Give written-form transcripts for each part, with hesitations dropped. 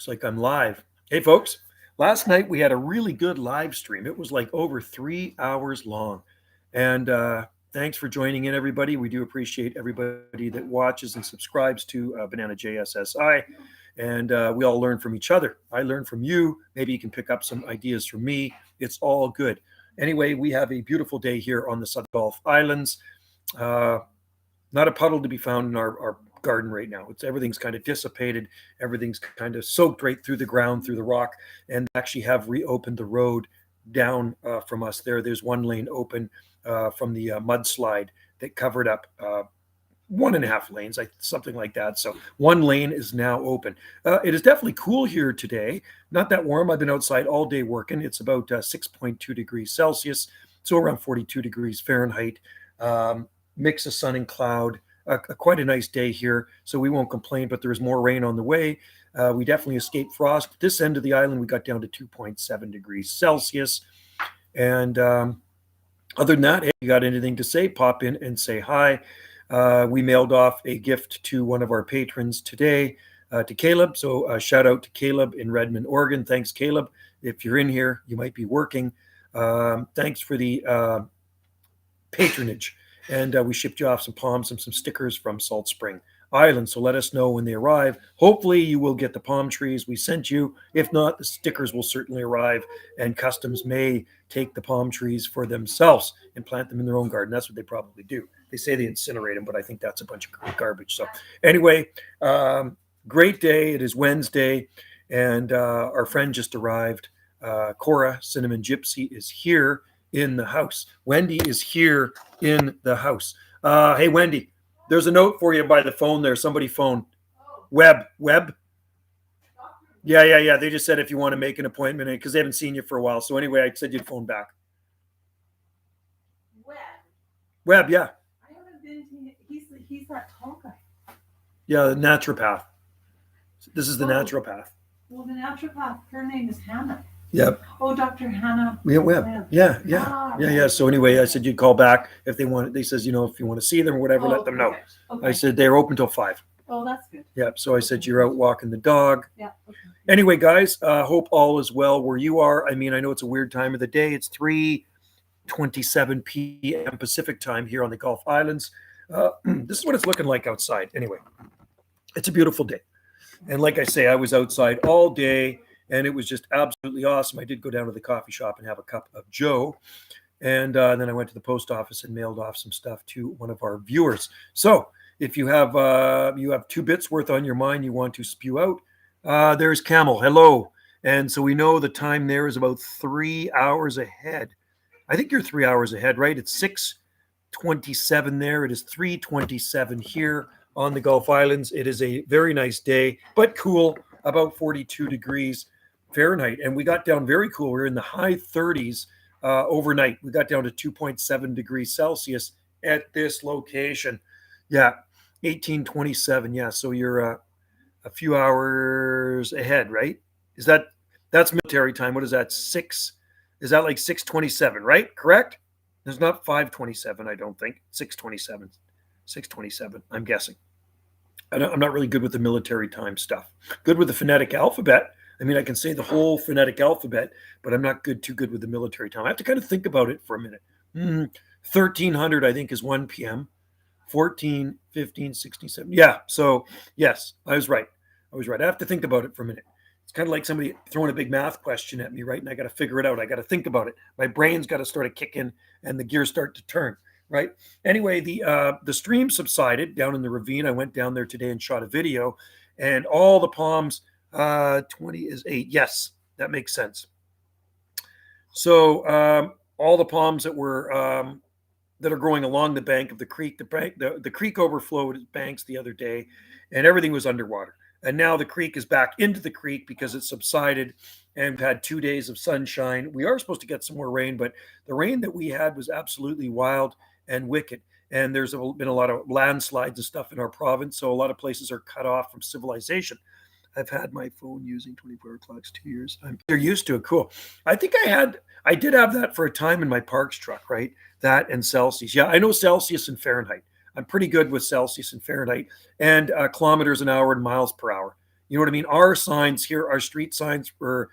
Looks like I'm live. Hey, folks. Last night we had a really good live stream. It was like over 3 hours long. And thanks for joining in, everybody. We do appreciate everybody that watches and subscribes to Banana JSSI. And we all learn from each other. I learn from you. Maybe you can pick up some ideas from me. It's all good. Anyway, we have a beautiful day here on the Southern Gulf Islands. Not a puddle to be found in our garden right now. Everything's kind of dissipated. Everything's kind of soaked right through the ground, through the rock, and actually have reopened the road down from us there. There's one lane open from the mudslide that covered up 1.5 lanes, something like that. So one lane is now open. It is definitely cool here today. Not that warm. I've been outside all day working. It's about 6.2 degrees Celsius, so around 42 degrees Fahrenheit. Mix of sun and cloud. Quite a nice day here, so we won't complain, but there is more rain on the way. We definitely escaped frost. This end of the island, we got down to 2.7 degrees Celsius. And other than that, hey, you got anything to say, pop in and say hi. We mailed off a gift to one of our patrons today, to Caleb. So shout out to Caleb in Redmond, Oregon. Thanks, Caleb. If you're in here, you might be working. Thanks for the patronage. And we shipped you off some palms and some stickers from Salt Spring Island. So let us know when they arrive. Hopefully you will get the palm trees we sent you. If not, the stickers will certainly arrive, and customs may take the palm trees for themselves and plant them in their own garden. That's what they probably do. They say they incinerate them, but I think that's a bunch of garbage. So anyway, great day. It is Wednesday, and our friend just arrived. Cora, Cinnamon Gypsy, is here in the house. Wendy is here in the house. Hey, Wendy, there's a note for you by the phone there. Somebody phoned. Webb. Yeah. They just said if you want to make an appointment, because they haven't seen you for a while. So anyway, I said you'd phone back. Webb, yeah. I haven't been to, he's that tall guy. Yeah, the naturopath. This is the naturopath. Well, the naturopath, her name is Hannah. Yep. Oh, Dr. Hannah. Yeah, Webb. Yeah. So anyway, I said you'd call back if they want. They says, if you want to see them or whatever, let them know. Okay. I said they're open till 5. Oh, that's good. Yep. So I said you're out walking the dog. Yeah. Okay. Anyway, guys, hope all is well where you are. I mean, I know it's a weird time of the day. It's 3:27 p.m. Pacific time here on the Gulf Islands. This is what it's looking like outside. Anyway, it's a beautiful day. And like I say, I was outside all day, and it was just absolutely awesome. I did go down to the coffee shop and have a cup of Joe. And then I went to the post office and mailed off some stuff to one of our viewers. So if you have 2 bits worth on your mind you want to spew out, there's Camel. Hello. And so we know the time there is about 3 hours ahead. I think you're 3 hours ahead, right? It's 6:27 there. It is 3:27 here on the Gulf Islands. It is a very nice day, but cool, about 42 degrees Fahrenheit. And we got down very cool. We were in the high 30s overnight. We got down to 2.7 degrees Celsius at this location. Yeah, 1827. Yeah, so you're a few hours ahead, right? That's military time? What is that? Is that like 6:27, right? Correct? There's not 5:27, I don't think. 6:27. 6:27, I'm guessing. I'm not really good with the military time stuff. Good with the phonetic alphabet. I mean, I can say the whole phonetic alphabet, but I'm not too good with the military time. I have to kind of think about it for a minute. 1300, I think, is 1 p.m. 14, 15, 16, 17. Yeah, so yes, I was right. I have to think about it for a minute. It's kind of like somebody throwing a big math question at me, right? And I got to figure it out. I got to think about it. My brain's got to start to kick in and the gears start to turn, right? Anyway, the stream subsided down in the ravine. I went down there today and shot a video, and all the palms, 20 is 8. Yes, that makes sense. So all the palms that were that are growing along the bank of the creek, the creek overflowed its banks the other day, and everything was underwater. And now the creek is back into the creek because it subsided, and we've had 2 days of sunshine. We are supposed to get some more rain, but the rain that we had was absolutely wild and wicked. And there's been a lot of landslides and stuff in our province, so a lot of places are cut off from civilization. I've had my phone using 24 clocks 2 years. They're used to it. Cool. I think I did have that for a time in my Parks truck, right? That and Celsius. Yeah, I know Celsius and Fahrenheit. I'm pretty good with Celsius and Fahrenheit and kilometers an hour and miles per hour. You know what I mean? Our signs here, our street signs for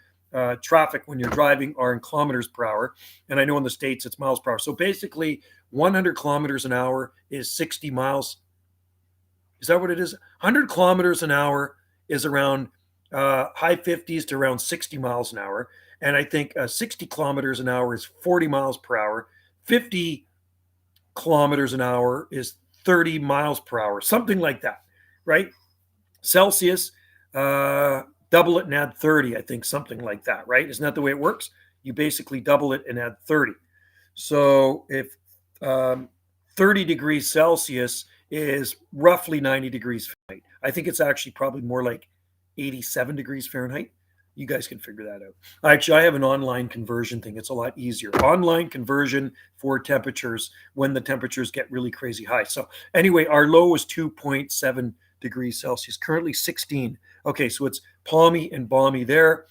traffic when you're driving are in kilometers per hour. And I know in the States it's miles per hour. So basically 100 kilometers an hour is 60 miles. Is that what it is? 100 kilometers an hour is around high 50s to around 60 miles an hour. And I think 60 kilometers an hour is 40 miles per hour. 50 kilometers an hour is 30 miles per hour, something like that, right? Celsius, double it and add 30, I think, something like that, right? Isn't that the way it works? You basically double it and add 30. So if 30 degrees Celsius is roughly 90 degrees Fahrenheit, I think it's actually probably more like 87 degrees Fahrenheit. You guys can figure that out. Actually, I have an online conversion thing. It's a lot easier. Online conversion for temperatures when the temperatures get really crazy high. So anyway, our low was 2.7 degrees Celsius, currently 16. Okay, so it's palmy and balmy there.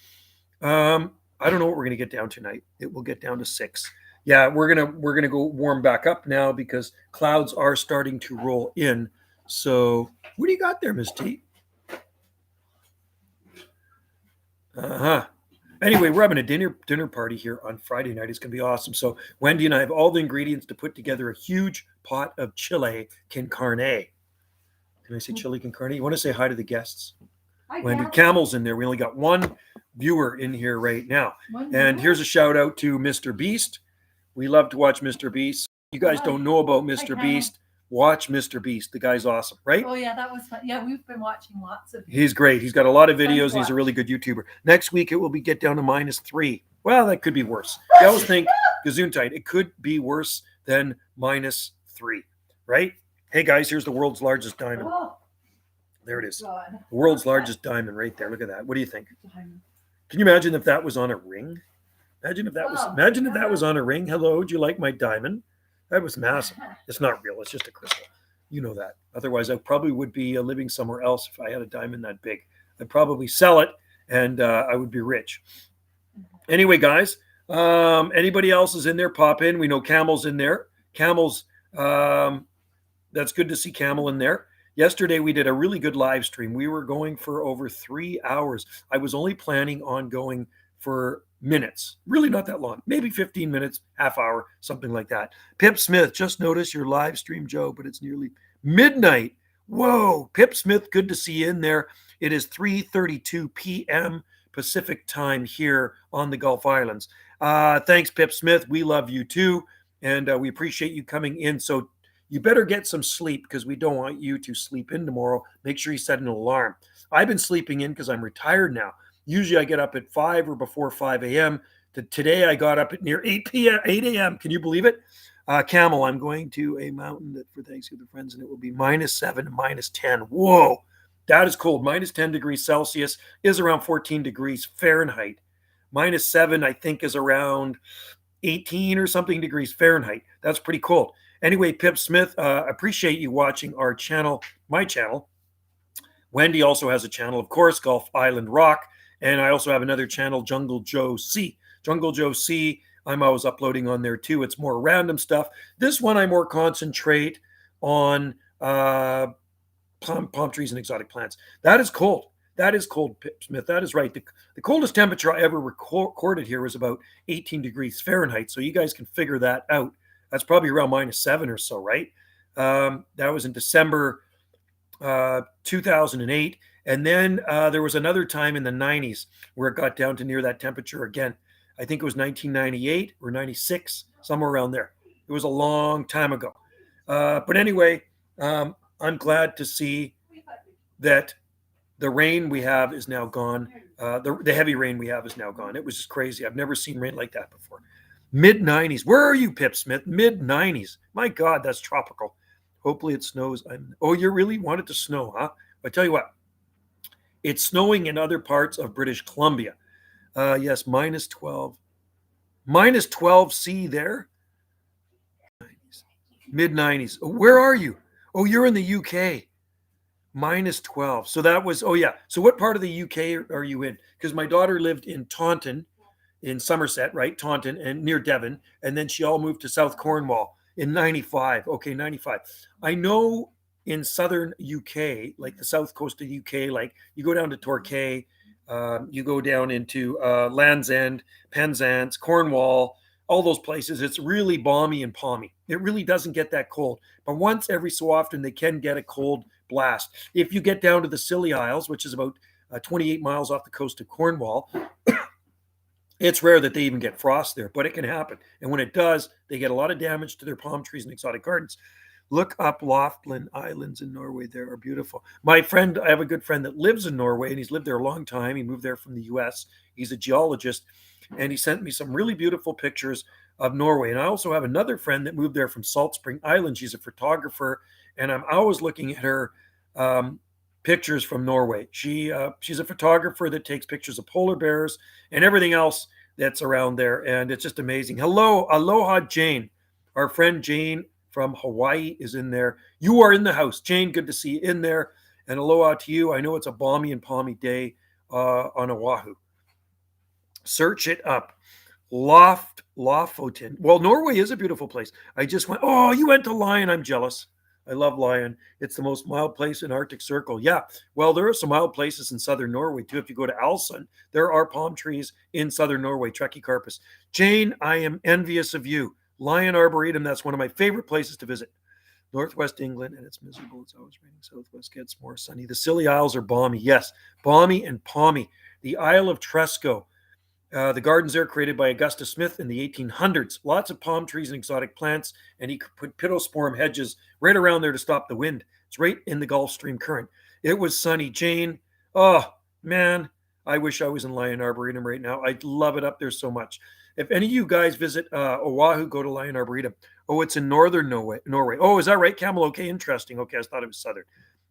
I don't know what we're gonna get down tonight. It will get down to 6. Yeah, we're gonna go warm back up now because clouds are starting to roll in. So what do you got there, Miss T? Anyway, we're having a dinner party here on Friday night. It's gonna be awesome. So Wendy and I have all the ingredients to put together a huge pot of chile con carne. Can I say chili con carne? You want to say hi to the guests? Hi, Wendy Cal. Camel's in there. We only got one viewer in here right now. One And more? here's a shout out to Mr. Beast. We love to watch Mr. Beast. You guys Hi. don't know about Hi, Mr. Camel. Beast. Watch Mr. Beast. The guy's awesome, right? Oh yeah, that was fun. Yeah, we've been watching lots of. He's great. He's got a lot of Fun to videos and he's a watch. really good YouTuber. Next week it will be get down to -3. Well, that could be worse. You always think Gesundheit, it could be worse than -3, right? Hey guys, here's the world's largest diamond. Oh, There it is. God. The world's largest diamond right there. Look at that. What do you think? Diamond. Can you imagine if that was on a ring? Imagine if that was Wow. imagine if that was on a ring. Hello, do you like my diamond? That was massive. It's not real, it's just a crystal. You know that. Otherwise, I probably would be living somewhere else if I had a diamond that big. I'd probably sell it and I would be rich. Anyway, guys, anybody else is in there, pop in. We know Camel's in there. Camel's, that's good to see Camel in there. Yesterday, we did a really good live stream. We were going for over 3 hours. I was only planning on going for minutes, really not that long, maybe 15 minutes, half hour, something like that. Pip Smith, just noticed your live stream, Joe, but it's nearly midnight. Whoa, Pip Smith, good to see you in there. It is 3:32 p.m. Pacific time here on the Gulf Islands. Thanks, Pip Smith. We love you too, and we appreciate you coming in. So you better get some sleep because we don't want you to sleep in tomorrow. Make sure you set an alarm. I've been sleeping in because I'm retired now. Usually I get up at 5 or before 5 a.m. Today I got up at near 8 a.m. Can you believe it? Camel, I'm going to a mountain for Thanksgiving friends, and it will be -7 to -10. Whoa, that is cold. -10 degrees Celsius is around 14 degrees Fahrenheit. -7, I think, is around 18 or something degrees Fahrenheit. That's pretty cold. Anyway, Pip Smith, appreciate you watching our channel, my channel. Wendy also has a channel, of course, Gulf Island Rock. And I also have another channel, Jungle Joe C. Jungle Joe C, I'm always uploading on there too. It's more random stuff. This one I more concentrate on palm trees and exotic plants. That is cold. That is cold, Pip Smith. That is right. The coldest temperature I ever recorded here was about 18 degrees Fahrenheit. So you guys can figure that out. That's probably around -7 or so, right? That was in December 2008. And then there was another time in the 90s where it got down to near that temperature again. I think it was 1998 or 96, somewhere around there. It was a long time ago. But anyway, I'm glad to see that the rain we have is now gone. The heavy rain we have is now gone. It was just crazy. I've never seen rain like that before. Mid-90s. Where are you, Pip Smith? Mid-90s. My God, that's tropical. Hopefully it snows. Oh, you really want it to snow, huh? I tell you what. It's snowing in other parts of British Columbia. Yes, -12. -12 C there. Mid-90s. Where are you? Oh, you're in the UK. -12. So that was, oh yeah. So what part of the UK are you in? Because my daughter lived in Taunton, in Somerset, right? Taunton and near Devon. And then she all moved to South Cornwall in 95. Okay, 95. I know in southern UK, like the south coast of the UK, like you go down to Torquay, you go down into Land's End, Penzance, Cornwall, all those places, it's really balmy and palmy. It really doesn't get that cold. But once every so often, they can get a cold blast. If you get down to the Scilly Isles, which is about 28 miles off the coast of Cornwall, it's rare that they even get frost there, but it can happen. And when it does, they get a lot of damage to their palm trees and exotic gardens. Look up Loftland Islands in Norway. They are beautiful. My friend, I have a good friend that lives in Norway, and he's lived there a long time. He moved there from the US. He's a geologist, and he sent me some really beautiful pictures of Norway. And I also have another friend that moved there from Salt Spring Island. She's a photographer, and I'm always looking at her pictures from Norway. She's a photographer that takes pictures of polar bears and everything else that's around there, and it's just amazing. Hello, aloha, Jane. Our friend Jane from Hawaii is in there. You are in the house, Jane. Good to see you in there, and aloha to you. I know it's a balmy and palmy day on Oahu. Search it up. Lofoten. Well, Norway is a beautiful place. I just went. Oh, you went to Lyon. I'm jealous. I love Lyon. It's the most mild place in Arctic Circle. Yeah. Well, there are some mild places in southern Norway too. If you go to Alsund, there are palm trees in southern Norway, Trekkie. Jane, I am envious of you. Lyon Arboretum, that's one of my favorite places to visit. Northwest England, and it's miserable. It's always raining. Southwest gets more sunny. The Scilly Isles are balmy. Yes, balmy and palmy. The Isle of Tresco. The gardens there created by Augustus Smith in the 1800s. Lots of palm trees and exotic plants, and he put pittosporum hedges right around there to stop the wind. It's right in the Gulf Stream current. It was sunny. Jane, oh man, I wish I was in Lyon Arboretum right now. I'd love it up there so much. If any of you guys visit Oahu, go to Lyon Arboretum. Oh, it's in northern Norway. Oh, is that right, Camel? Okay, interesting. Okay, I thought it was southern.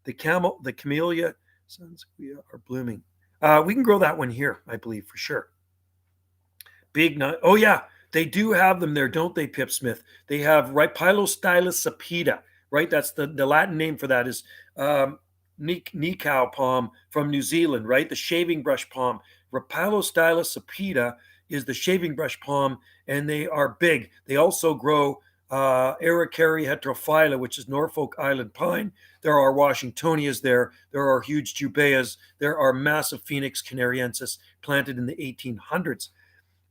The camellia sunsquia are blooming. We can grow that one here, I believe, for sure. Big nut. Oh yeah, they do have them there, don't they, Pip Smith? They have right Pilostylus sapida, right? That's the Latin name for that is Nikau palm from New Zealand, right? The shaving brush palm. Pilostylus sapida is the shaving brush palm, and they are big. They also grow Araucaria heterophylla, which is Norfolk Island pine. There are Washingtonias there. There are huge jubaeas. There are massive Phoenix canariensis planted in the 1800s.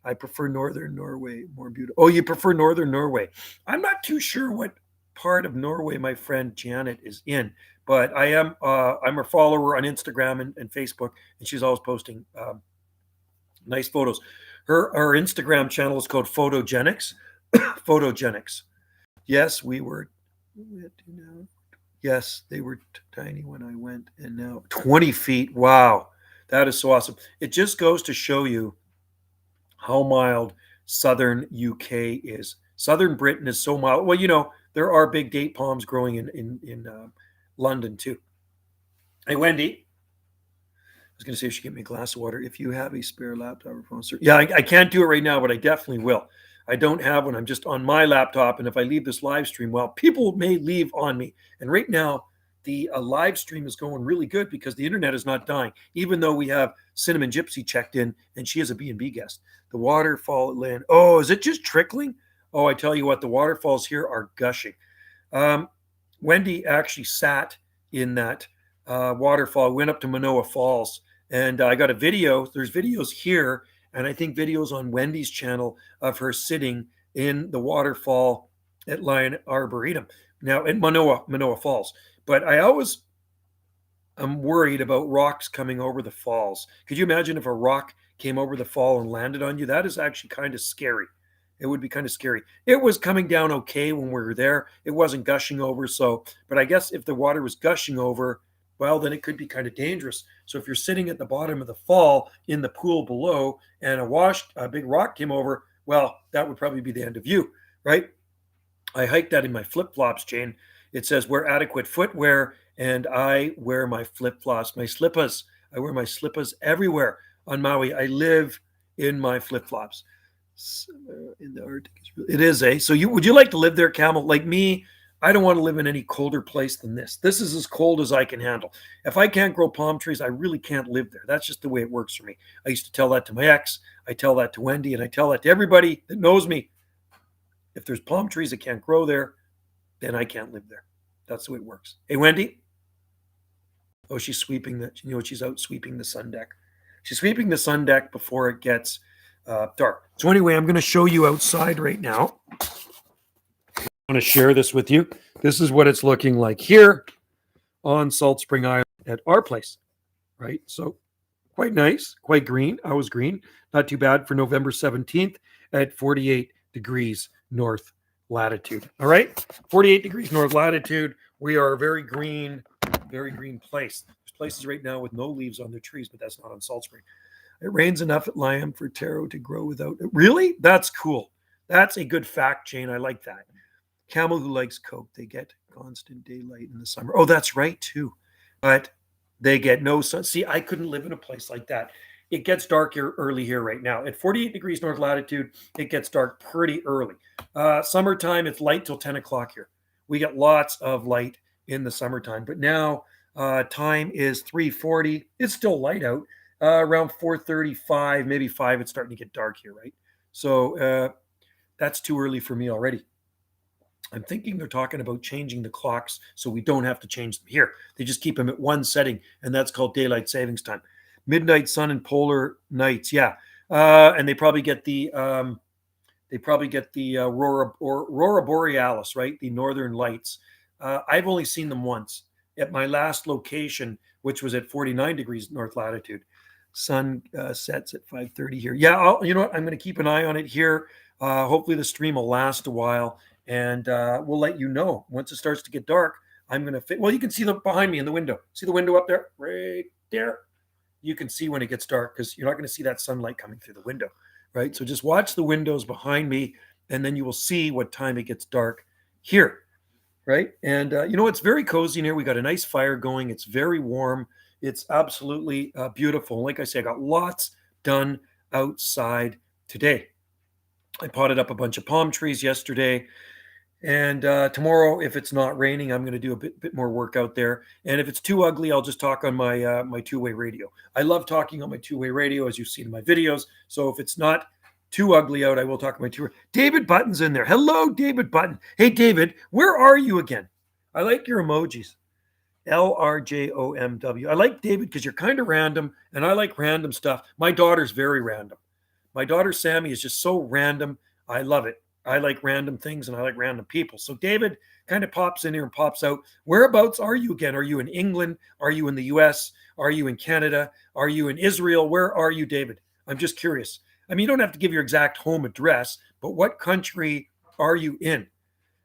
I prefer northern Norway, more beautiful. Oh, you prefer northern Norway. I'm not too sure what part of Norway my friend Janet is in, but I'm her follower on Instagram and Facebook, and she's always posting nice photos. Her Instagram channel is called Photogenics. Photogenics. Yes, we were. Yes, they were tiny when I went, and now 20 feet. Wow, that is so awesome. It just goes to show you how mild southern UK is. Southern Britain is so mild. Well, you know, there are big date palms growing in London too. Hey, Wendy. I was going to say you should get me a glass of water if you have a spare laptop or phone. Yeah, I can't do it right now, but I definitely will. I don't have one. I'm just on my laptop. And if I leave this live stream, well, people may leave on me. And right now, the live stream is going really good because the internet is not dying, even though we have Cinnamon Gypsy checked in and she is a B&B guest. The waterfall at land. Oh, is it just trickling? Oh, I tell you what, the waterfalls here are gushing. Wendy actually sat in that waterfall, went up to Manoa Falls, and I got a video. There's videos here, and I think videos on Wendy's channel of her sitting in the waterfall at Lyon Arboretum. Now, at Manoa Falls. But I always am worried about rocks coming over the falls. Could you imagine if a rock came over the fall and landed on you? That is actually kind of scary. It would be kind of scary. It was coming down okay when we were there. It wasn't gushing over. But I guess if the water was gushing over, well, then it could be kind of dangerous. So if you're sitting at the bottom of the fall in the pool below and a big rock came over, well, that would probably be the end of you, right? I hiked that in my flip-flops, Jane. It says wear adequate footwear, and I wear my flip-flops, my slippas. I wear my slippas everywhere on Maui. I live in my flip-flops. In the Arctic, it is, eh? So would you like to live there, Camel? Like me, I don't want to live in any colder place than this. This is as cold as I can handle. If I can't grow palm trees, I really can't live there. That's just the way it works for me. I used to tell that to my ex. I tell that to Wendy, and I tell that to everybody that knows me. If there's palm trees that can't grow there, then I can't live there. That's the way it works. Hey, Wendy. Oh, she's sweeping she's out sweeping the sun deck. She's sweeping the sun deck before it gets dark. So anyway, I'm going to show you outside right now. I want to share this with you. This is what it's looking like here on Salt Spring Island at our place, right? So quite nice, quite green. I was green. Not too bad for November 17th at 48 degrees north latitude. All right? 48 degrees north latitude. We are a very green place. There's places right now with no leaves on their trees, but that's not on Salt Spring. It rains enough at Lyam for taro to grow without it. Really? That's cool. That's a good fact, Jane. I like that. Camel who likes Coke, they get constant daylight in the summer. Oh, that's right, too. But they get no sun. See, I couldn't live in a place like that. It gets dark here early here right now. At 48 degrees north latitude, it gets dark pretty early. Summertime, it's light till 10 o'clock here. We get lots of light in the summertime. But now time is 3:40. It's still light out. Around 4:35, maybe 5, it's starting to get dark here, right? So that's too early for me already. I'm thinking they're talking about changing the clocks so we don't have to change them here. They just keep them at one setting, and that's called daylight savings time. Midnight sun and polar nights, yeah. And they probably get the aurora borealis, right? The northern lights. I've only seen them once at my last location, which was at 49 degrees north latitude. Sun sets at 5:30 here. Yeah, you know what? I'm going to keep an eye on it here. Hopefully the stream will last a while. And we'll let you know once it starts to get dark. I'm going to fit. Well, you can see them behind me in the window. See the window up there? Right there. You can see when it gets dark because you're not going to see that sunlight coming through the window, right? So just watch the windows behind me, and then you will see what time it gets dark here, right? And it's very cozy in here. We got a nice fire going. It's very warm. It's absolutely beautiful. Like I said, I got lots done outside today. I potted up a bunch of palm trees yesterday. And tomorrow, if it's not raining, I'm going to do a bit more work out there. And if it's too ugly, I'll just talk on my my two-way radio. I love talking on my two-way radio, as you've seen in my videos. So if it's not too ugly out, I will talk on my two-way. David Button's in there. Hello, David Button. Hey, David, where are you again? I like your emojis. LRJOMW. I like David because you're kind of random, and I like random stuff. My daughter's very random. My daughter, Sammy, is just so random. I love it. I like random things and I like random people. So David kind of pops in here and pops out. Whereabouts are you again? Are you in England? Are you in the US? Are you in Canada? Are you in Israel? Where are you, David? I'm just curious. I mean, you don't have to give your exact home address, but what country are you in?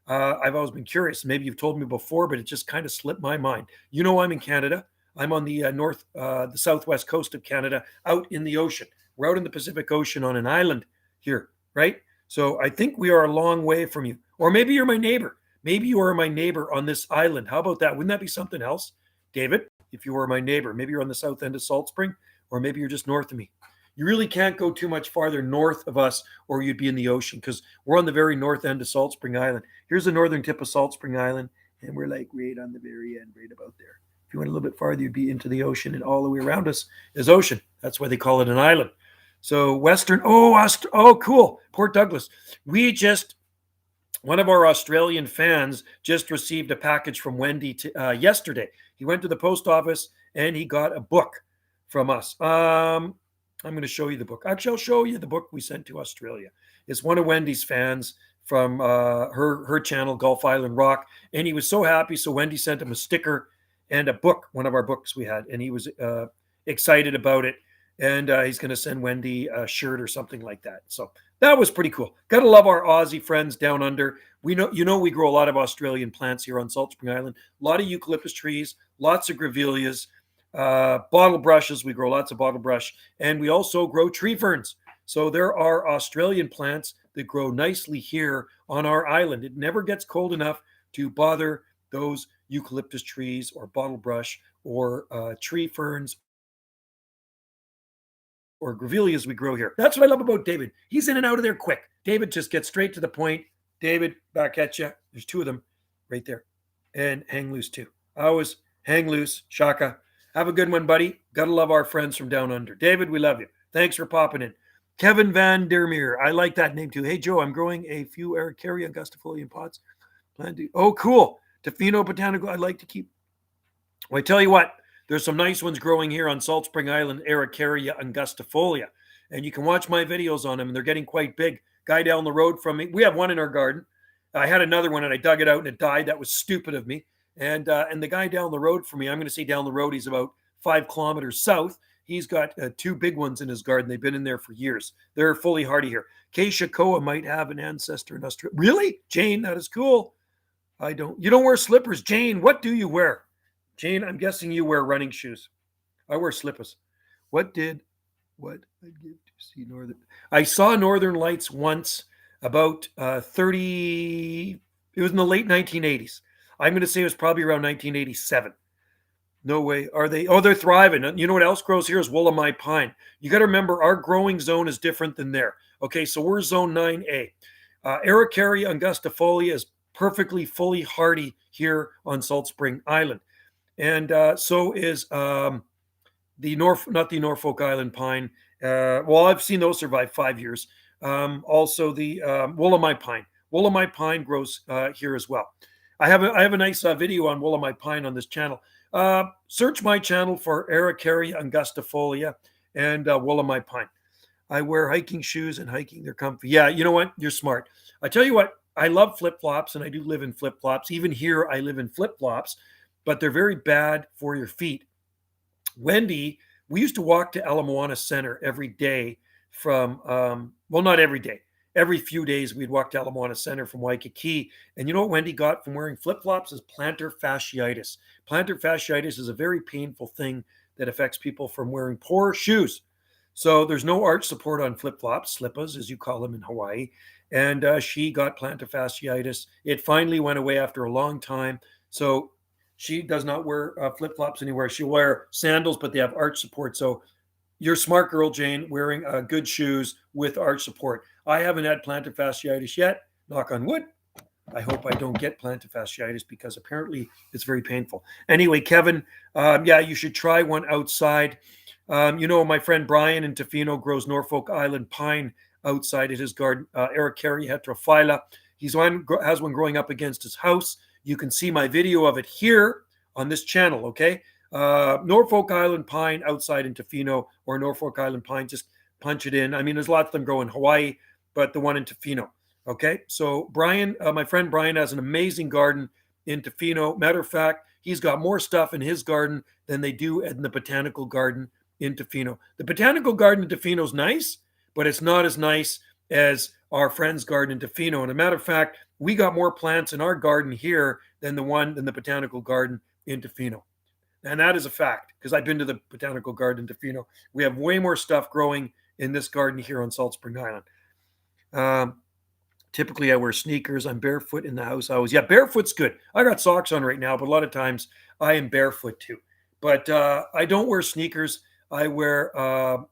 I've always been curious. Maybe you've told me before, but it just kind of slipped my mind. You know, I'm in Canada. I'm on the the southwest coast of Canada, out in the ocean. We're out in the Pacific Ocean on an island here, right? So I think we are a long way from you. Or maybe you're my neighbor. Maybe you are my neighbor on this island. How about that? Wouldn't that be something else? David, if you were my neighbor, maybe you're on the south end of Salt Spring, or maybe you're just north of me. You really can't go too much farther north of us or you'd be in the ocean because we're on the very north end of Salt Spring Island. Here's the northern tip of Salt Spring Island, and we're like right on the very end, right about there. If you went a little bit farther, you'd be into the ocean, and all the way around us is ocean. That's why they call it an island. So Western, cool. Port Douglas. One of our Australian fans just received a package from Wendy yesterday. He went to the post office and he got a book from us. I'm going to show you the book. Actually, I'll show you the book we sent to Australia. It's one of Wendy's fans from her channel, Gulf Island Rock. And he was so happy. So Wendy sent him a sticker and a book, one of our books we had. And he was excited about it. And he's going to send Wendy a shirt or something like that. So that was pretty cool. Got to love our Aussie friends down under. We we grow a lot of Australian plants here on Salt Spring Island. A lot of eucalyptus trees, lots of grevilleas, bottle brushes. We grow lots of bottle brush. And we also grow tree ferns. So there are Australian plants that grow nicely here on our island. It never gets cold enough to bother those eucalyptus trees or bottle brush or tree ferns or grevilleas we grow here. That's what I love about David. He's in and out of there quick. David just gets straight to the point. David, back at you. There's two of them right there. And hang loose too. I always hang loose. Shaka. Have a good one, buddy. Gotta love our friends from down under. David, we love you. Thanks for popping in. Kevin Van Der Meer. I like that name too. Hey, Joe, I'm growing a few Araucaria angustifolium pots. Oh, cool. Tofino Botanical, I'd like to keep. Well, I tell you what, there's some nice ones growing here on Salt Spring Island, Aracaria angustifolia. And you can watch my videos on them, and they're getting quite big. Guy down the road from me, we have one in our garden. I had another one, and I dug it out, and it died. That was stupid of me. And the guy down the road from me, I'm going to say down the road, he's about 5 kilometers south. He's got 2 big ones in his garden. They've been in there for years. They're fully hardy here. Acacia koa might have an ancestor in Australia. Really? Jane, that is cool. I don't. You don't wear slippers, Jane. What do you wear? Jane, I'm guessing you wear running shoes. I wear slippers. What I'd give to see northern? I saw Northern Lights once about 30. It was in the late 1980s. I'm going to say it was probably around 1987. No way. Are they? Oh, they're thriving. You know what else grows here is Willamette pine. You got to remember our growing zone is different than there. Okay, so we're zone 9A. Aracaria angustifolia is perfectly fully hardy here on Salt Spring Island. And so is not the Norfolk Island pine. Well, I've seen those survive 5 years. Also the Willamette pine. Willamette pine grows here as well. I have a nice video on Willamette pine on this channel. Search my channel for Aracaria angustifolia and Willamette pine. I wear hiking shoes and hiking. They're comfy. Yeah, you know what? You're smart. I tell you what, I love flip-flops, and I do live in flip-flops. Even here, I live in flip-flops, but they're very bad for your feet. Wendy, we used to walk to Ala Moana Center every day from, well, not every day. Every few days, we'd walk to Ala Moana Center from Waikiki. And you know what Wendy got from wearing flip-flops is plantar fasciitis. Plantar fasciitis is a very painful thing that affects people from wearing poor shoes. So there's no arch support on flip-flops, slippas, as you call them in Hawaii. And she got plantar fasciitis. It finally went away after a long time. So she does not wear flip-flops anywhere. She'll wear sandals, but they have arch support. So you're a smart girl, Jane, wearing good shoes with arch support. I haven't had plantar fasciitis yet. Knock on wood. I hope I don't get plantar fasciitis because apparently it's very painful. Anyway, Kevin, yeah, you should try one outside. You know, my friend Brian in Tofino grows Norfolk Island pine outside at his garden, Aracaria heterophylla. Has one growing up against his house. You can see my video of it here on this channel, okay? Norfolk Island pine outside in Tofino, or Norfolk Island pine, just punch it in. I mean, there's lots of them grow in Hawaii, but the one in Tofino, okay? So Brian, my friend Brian has an amazing garden in Tofino. Matter of fact, he's got more stuff in his garden than they do in the botanical garden in Tofino. The botanical garden in Tofino is nice, but it's not as nice as our friend's garden in Tofino. And a matter of fact, we got more plants in our garden here than the botanical garden in Tofino. And that is a fact, because I've been to the botanical garden in Tofino. We have way more stuff growing in this garden here on Salt Spring Island. Typically, I wear sneakers. I'm barefoot in the house. Barefoot's good. I got socks on right now, but a lot of times I am barefoot too. But I don't wear sneakers. I wear, how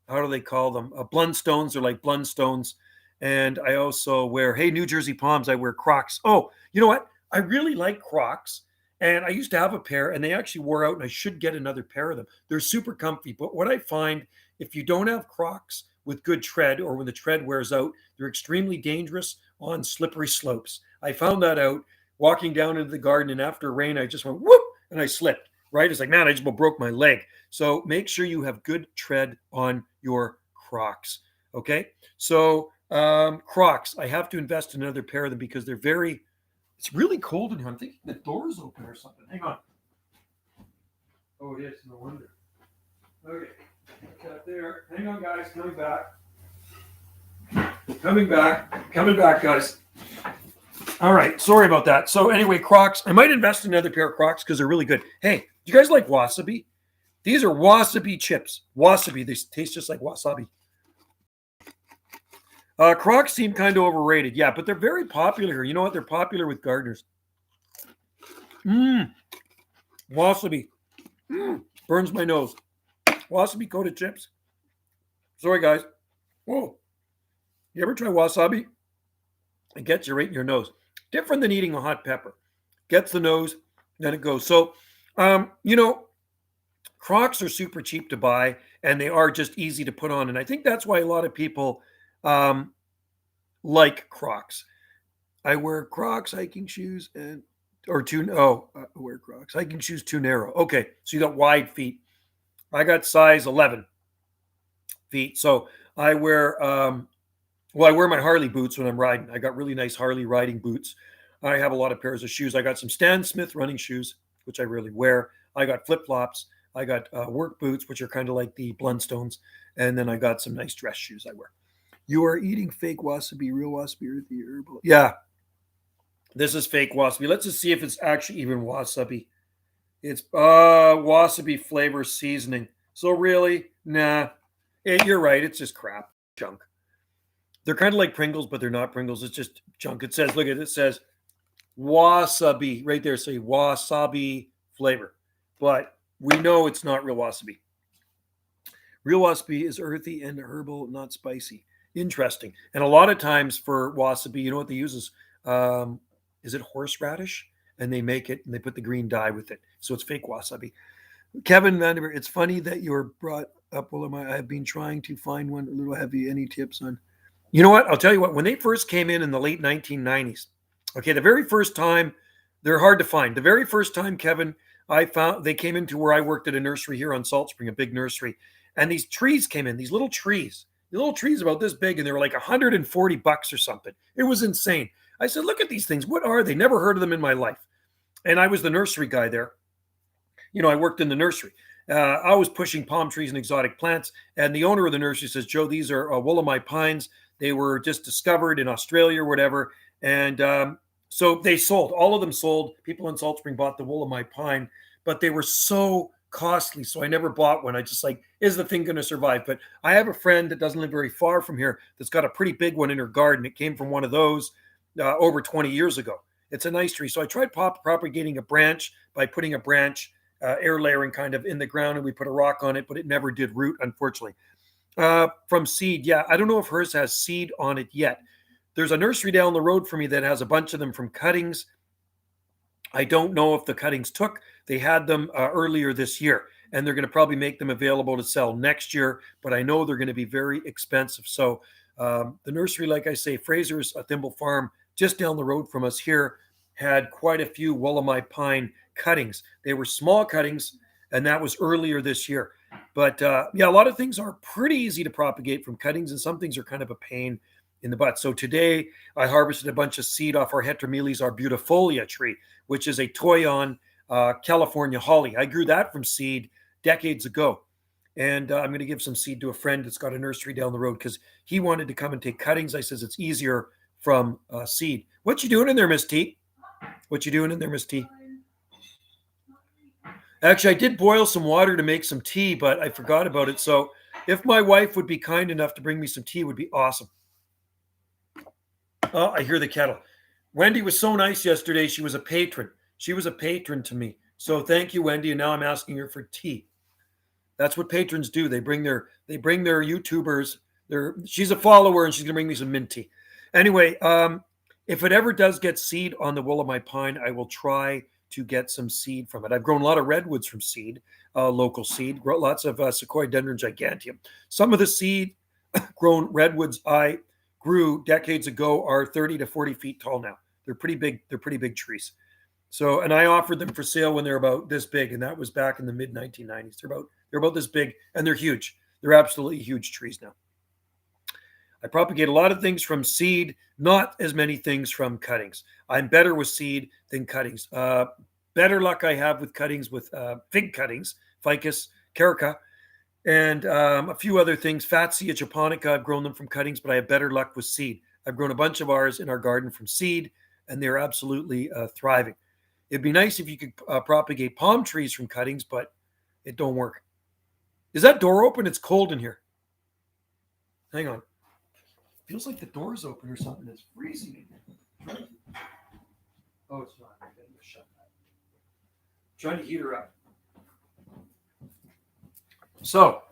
do they call them? Blundstones. They're like Blundstones. And I also wear, hey, New Jersey Palms, I wear Crocs. Oh, you know what? I really like Crocs. And I used to have a pair, and they actually wore out, and I should get another pair of them. They're super comfy. But what I find, if you don't have Crocs with good tread, or when the tread wears out, they're extremely dangerous on slippery slopes. I found that out walking down into the garden, and after rain, I just went whoop, and I slipped, right? It's like, man, I just broke my leg. So make sure you have good tread on your Crocs, okay? So Crocs, I have to invest in another pair of them because they're very, it's really cold in here. I'm thinking the door's open or something. Hang on. Oh, it is. No wonder. Okay. Cut there. Hang on, guys. Coming back. Coming back, guys. All right. Sorry about that. So anyway, Crocs. I might invest in another pair of Crocs because they're really good. Hey, do you guys like wasabi? These are wasabi chips. Wasabi. They taste just like wasabi. Crocs seem kind of overrated. Yeah, but they're very popular here. You know what? They're popular with gardeners. Wasabi. Burns my nose. Wasabi coated chips. Sorry, guys. Whoa. You ever try wasabi? It gets you right in your nose. Different than eating a hot pepper. Gets the nose, then it goes. So, you know, Crocs are super cheap to buy, and they are just easy to put on. And I think that's why a lot of people like Crocs. I wear Crocs hiking shoes, and or wear Crocs. I can choose too narrow. Okay, so you got wide feet. I got size 11 feet. So I wear I wear my Harley boots when I'm riding. I got really nice Harley riding boots. I have a lot of pairs of shoes. I got some Stan Smith running shoes, which I rarely wear. I got flip flops. I got work boots, which are kind of like the Blundstones, and then I got some nice dress shoes I wear. You are eating fake wasabi, real wasabi, earthy herbal. Yeah, this is fake wasabi. Let's just see if it's actually even wasabi. It's wasabi flavor seasoning. So really, nah. You're right. It's just crap, junk. They're kind of like Pringles, but they're not Pringles. It's just junk. It says, look at it. It says wasabi right there. Say wasabi flavor, but we know it's not real wasabi. Real wasabi is earthy and herbal, not spicy. Interesting. And a lot of times for wasabi, you know what they use is it horseradish? And they make it and they put the green dye with it. So it's fake wasabi. Kevin Vandermeer, it's funny that you were brought up. Well, I've been trying to find one a little heavy. Any tips on? You know what? I'll tell you what. When they first came in the late 1990s, okay, the very first time, they're hard to find. The very first time, Kevin, I found they came into where I worked at a nursery here on Salt Spring, a big nursery, and these trees came in. These little trees about this big, and they were like $140 or something. It was insane. I said, "Look at these things. What are they? Never heard of them in my life." And I was the nursery guy there. You know, I worked in the nursery. I was pushing palm trees and exotic plants. And the owner of the nursery says, "Joe, these are Wollemi pines. They were just discovered in Australia or whatever." And so they sold. All of them sold. People in Salt Spring bought the Wollemi pine, but they were so costly. So I never bought one. I just like, is the thing going to survive? But I have a friend that doesn't live very far from here that's got a pretty big one in her garden. It came from one of those over 20 years ago. It's a nice tree. So I tried propagating a branch by putting a branch air layering kind of in the ground, and we put a rock on it, but it never did root, unfortunately. From seed, yeah, I don't know if hers has seed on it yet. There's a nursery down the road for me that has a bunch of them from cuttings. I don't know if the cuttings took. They had them earlier this year, and they're going to probably make them available to sell next year, but I know they're going to be very expensive. So the nursery, like I say, Fraser's, a Thimble Farm, just down the road from us here, had quite a few Wollemi pine cuttings. They were small cuttings, and that was earlier this year. But yeah, a lot of things are pretty easy to propagate from cuttings, and some things are kind of a pain in the butt. So today I harvested a bunch of seed off our Heteromeles arbustifolia tree, which is a Toyon California holly. I grew that from seed decades ago. And I'm going to give some seed to a friend that's got a nursery down the road because he wanted to come and take cuttings. I says it's easier from seed. What you doing in there, Miss T? What you doing in there, Miss T? Actually, I did boil some water to make some tea, but I forgot about it. So if my wife would be kind enough to bring me some tea, it would be awesome. Oh, I hear the kettle. Wendy was so nice yesterday. She was a patron. She was a patron to me. So thank you, Wendy. And now I'm asking her for tea. That's what patrons do. They bring their YouTubers. She's a follower, and she's gonna bring me some mint tea. Anyway, if it ever does get seed on the Wollemi pine, I will try to get some seed from it. I've grown a lot of redwoods from seed, local seed, lots of Sequoiadendron giganteum. Some of the seed grown redwoods I grew decades ago are 30 to 40 feet tall now. They're pretty big. They're pretty big trees. So, and I offered them for sale when they're about this big, and that was back in the mid 1990s. They're about this big, and they're huge. They're absolutely huge trees now. I propagate a lot of things from seed, not as many things from cuttings. I'm better with seed than cuttings. Better luck I have with cuttings with fig cuttings, ficus, carica, and a few other things. Fatsia japonica, I've grown them from cuttings, but I have better luck with seed. I've grown a bunch of ours in our garden from seed, and they're absolutely thriving. It'd be nice if you could propagate palm trees from cuttings, but it don't work. Is that door open? It's cold in here. Hang on. Feels like the door's open or something. It's freezing in here. Oh, it's not. I'm going to shut that. Trying to heat her up. So,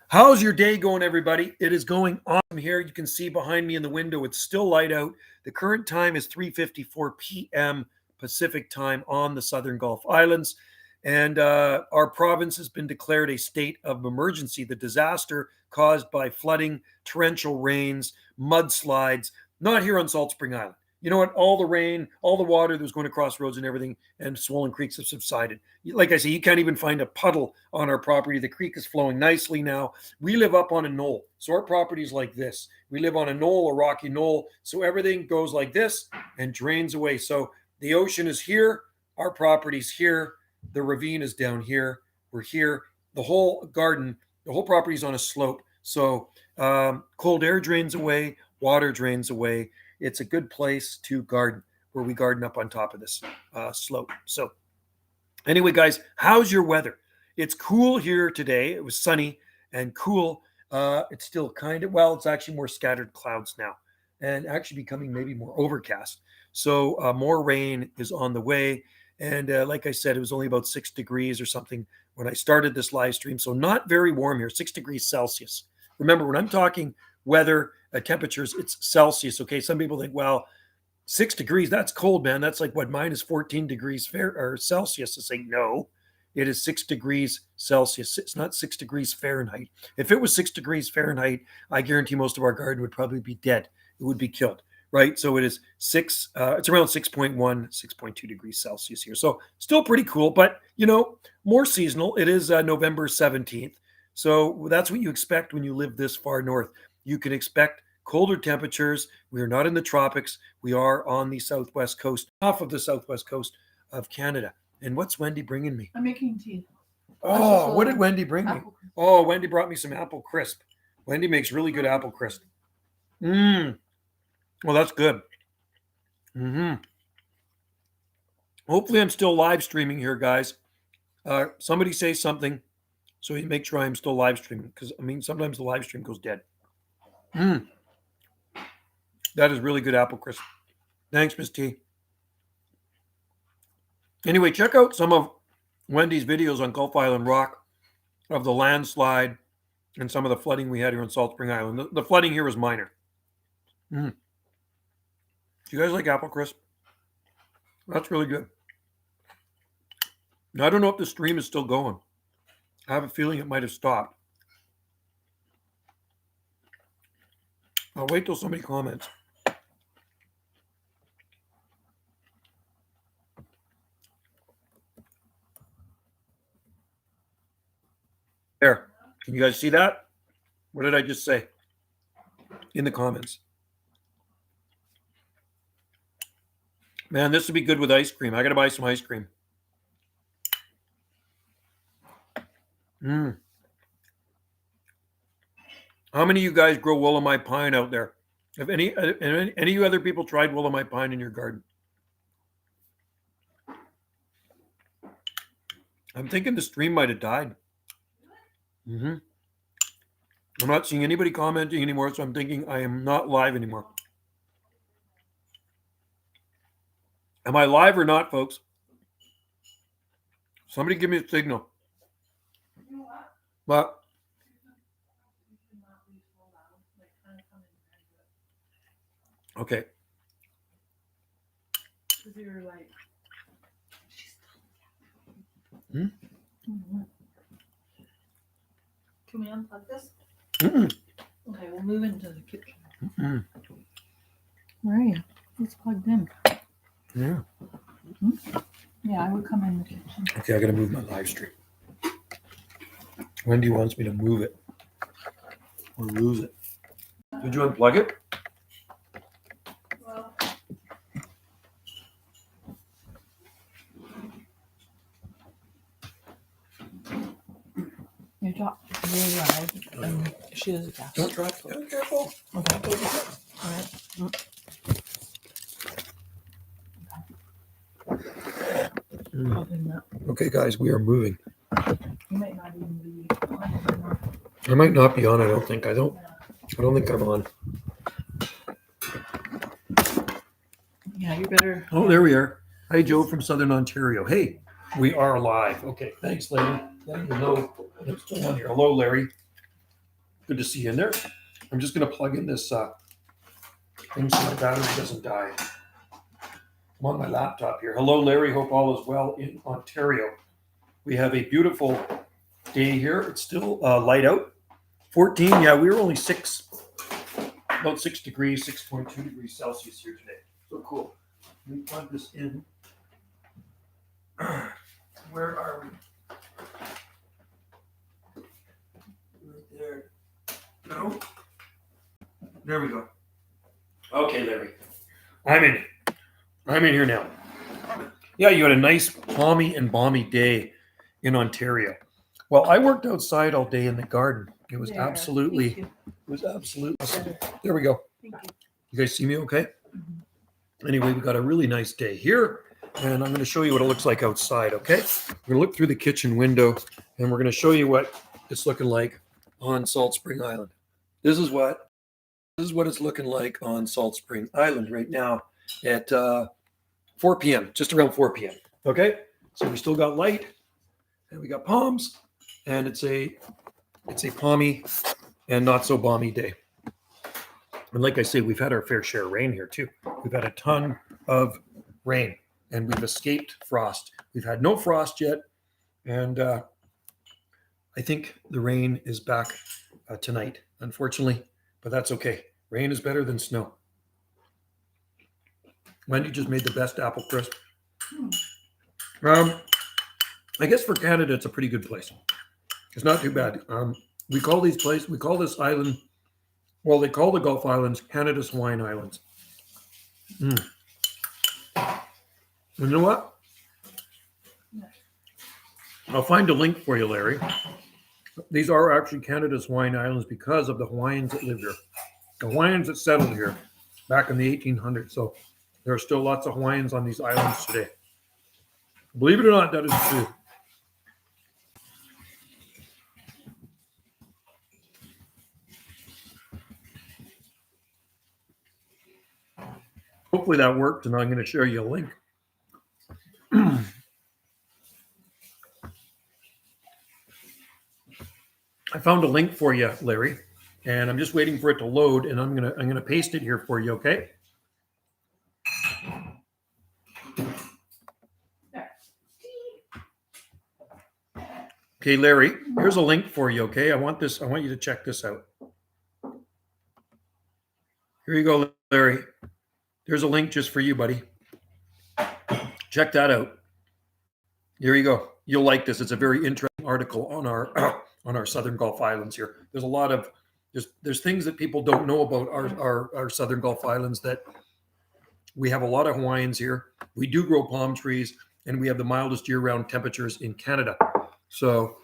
how's your day going, everybody? It is going awesome here. You can see behind me in the window, it's still light out. The current time is 3:54 p.m. Pacific time on the Southern Gulf Islands. And our province has been declared a state of emergency. The disaster caused by flooding, torrential rains, mudslides, not here on Salt Spring Island. you know what? All the rain, all the water that was going across roads and everything, and swollen creeks have subsided. Like I say, you can't even find a puddle on our property. The creek is flowing nicely now. We live up on a knoll, so our property is like this. We live on a knoll, a rocky knoll, so everything goes like this and drains away. So the ocean is here, our property's here, the ravine is down here, we're here. The whole garden, the whole property is on a slope. So cold air drains away, water drains away. It's a good place to garden, where we garden up on top of this slope. So anyway, guys, how's your weather? It's cool here today. It was sunny and cool. It's still kind of, well, it's actually more scattered clouds now, and actually becoming maybe more overcast. So more rain is on the way. And like I said, it was only about 6 degrees or something when I started this live stream. So not very warm here, 6 degrees Celsius. Remember, when I'm talking weather, temperatures, it's Celsius. Okay. Some people think, well, 6 degrees, that's cold, man. That's like what, minus 14 degrees Celsius. To say no, it is 6 degrees Celsius. It's not 6 degrees Fahrenheit. If it was 6 degrees Fahrenheit, I guarantee most of our garden would probably be dead. It would be killed, right? So it is it's around 6.1, 6.2 degrees Celsius here. So still pretty cool, but more seasonal. It is November 17th. So that's what you expect when you live this far north. You can expect colder temperatures. We are not in the tropics. We are on the southwest coast, off of the southwest coast of Canada. And what's Wendy bringing me? I'm making tea. Oh, what did Wendy bring me? Oh, Wendy brought me some apple crisp. Wendy makes really good apple crisp. Well, that's good. Hopefully I'm still live streaming here, guys. Somebody say something so you make sure I'm still live streaming, because sometimes the live stream goes dead. That is really good apple crisp. Thanks, Miss T. Anyway, check out some of Wendy's videos on Gulf Island Rock of the landslide and some of the flooding we had here on Salt Spring Island. The flooding here was minor. Do you guys like apple crisp? That's really good. Now, I don't know if the stream is still going. I have a feeling it might have stopped. I'll wait till somebody comments. There. Can you guys see that? What did I just say? In the comments. Man, this would be good with ice cream. I got to buy some ice cream. How many of you guys grow Willamette pine out there? Have any of you other people tried Willamette pine in your garden? I'm thinking the stream might have died. I'm not seeing anybody commenting anymore, so I'm thinking I am not live anymore. Am I live or not, folks? Somebody give me a signal. What? Okay. Can we unplug this? Okay, we'll move into the kitchen. Where are you? It's plugged in. Yeah. Yeah, I would come in the kitchen. Okay, I got to move my live stream. Wendy wants me to move it or lose it. Did you unplug it? Well, you talk really loud, and she has a gas. Don't drop it. Be careful. Okay. All right. Okay, guys, we are moving. You might not even be on anymore. I might not be on. I don't think I'm on. Yeah, you better. Oh, there we are. Hi, Joe from Southern Ontario. Hey, we are live. Okay, thanks, Larry. Letting you know I'm still on here. Hello, Larry. Good to see you in there. I'm just going to plug in this thing so my battery doesn't die. I'm on my laptop here. Hello, Larry. Hope all is well in Ontario. We have a beautiful day here. It's still light out. 14. Yeah, we were only about 6 degrees, 6.2 degrees Celsius here today. So cool. Let me plug this in. Where are we? Right there. No. There we go. Okay, Larry. I'm in here now. Yeah, you had a nice palmy and balmy day in Ontario. Well, I worked outside all day in the garden. It was absolutely awesome. There we go. Thank you. You guys see me okay? Anyway, we got a really nice day here, and I'm going to show you what it looks like outside, okay? We're going to look through the kitchen window, and we're going to show you what it's looking like on Salt Spring Island. This is what it's looking like on Salt Spring Island right now at 4 p.m., just around 4 p.m., okay? So we still got light, and we got palms, and it's a palmy and not so balmy day. And like I say, we've had our fair share of rain here too. We've had a ton of rain, and we've escaped frost. We've had no frost yet, and I think the rain is back tonight, unfortunately, but that's okay. Rain is better than snow. Wendy just made the best apple crisp. I guess for Canada, it's a pretty good place. It's not too bad. We call this island, well, they call the Gulf Islands Canada's Hawaiian Islands. And you know what? I'll find a link for you, Larry. These are actually Canada's Hawaiian Islands because of the Hawaiians that live here. The Hawaiians that settled here back in the 1800s. So there are still lots of Hawaiians on these islands today. Believe it or not, that is true. Hopefully that worked, and I'm going to share you a link. I found a link for you, Larry, and I'm just waiting for it to load, and I'm gonna paste it here for you, okay? Okay, Larry, here's a link for you, okay? I want you to check this out. Here you go, Larry. There's a link just for you, buddy. Check that out. Here you go. You'll like this. It's a very interesting article on our Southern Gulf Islands here. There's a lot of there's things that people don't know about our Southern Gulf Islands, that we have a lot of Hawaiians here. We do grow palm trees, and we have the mildest year-round temperatures in Canada. So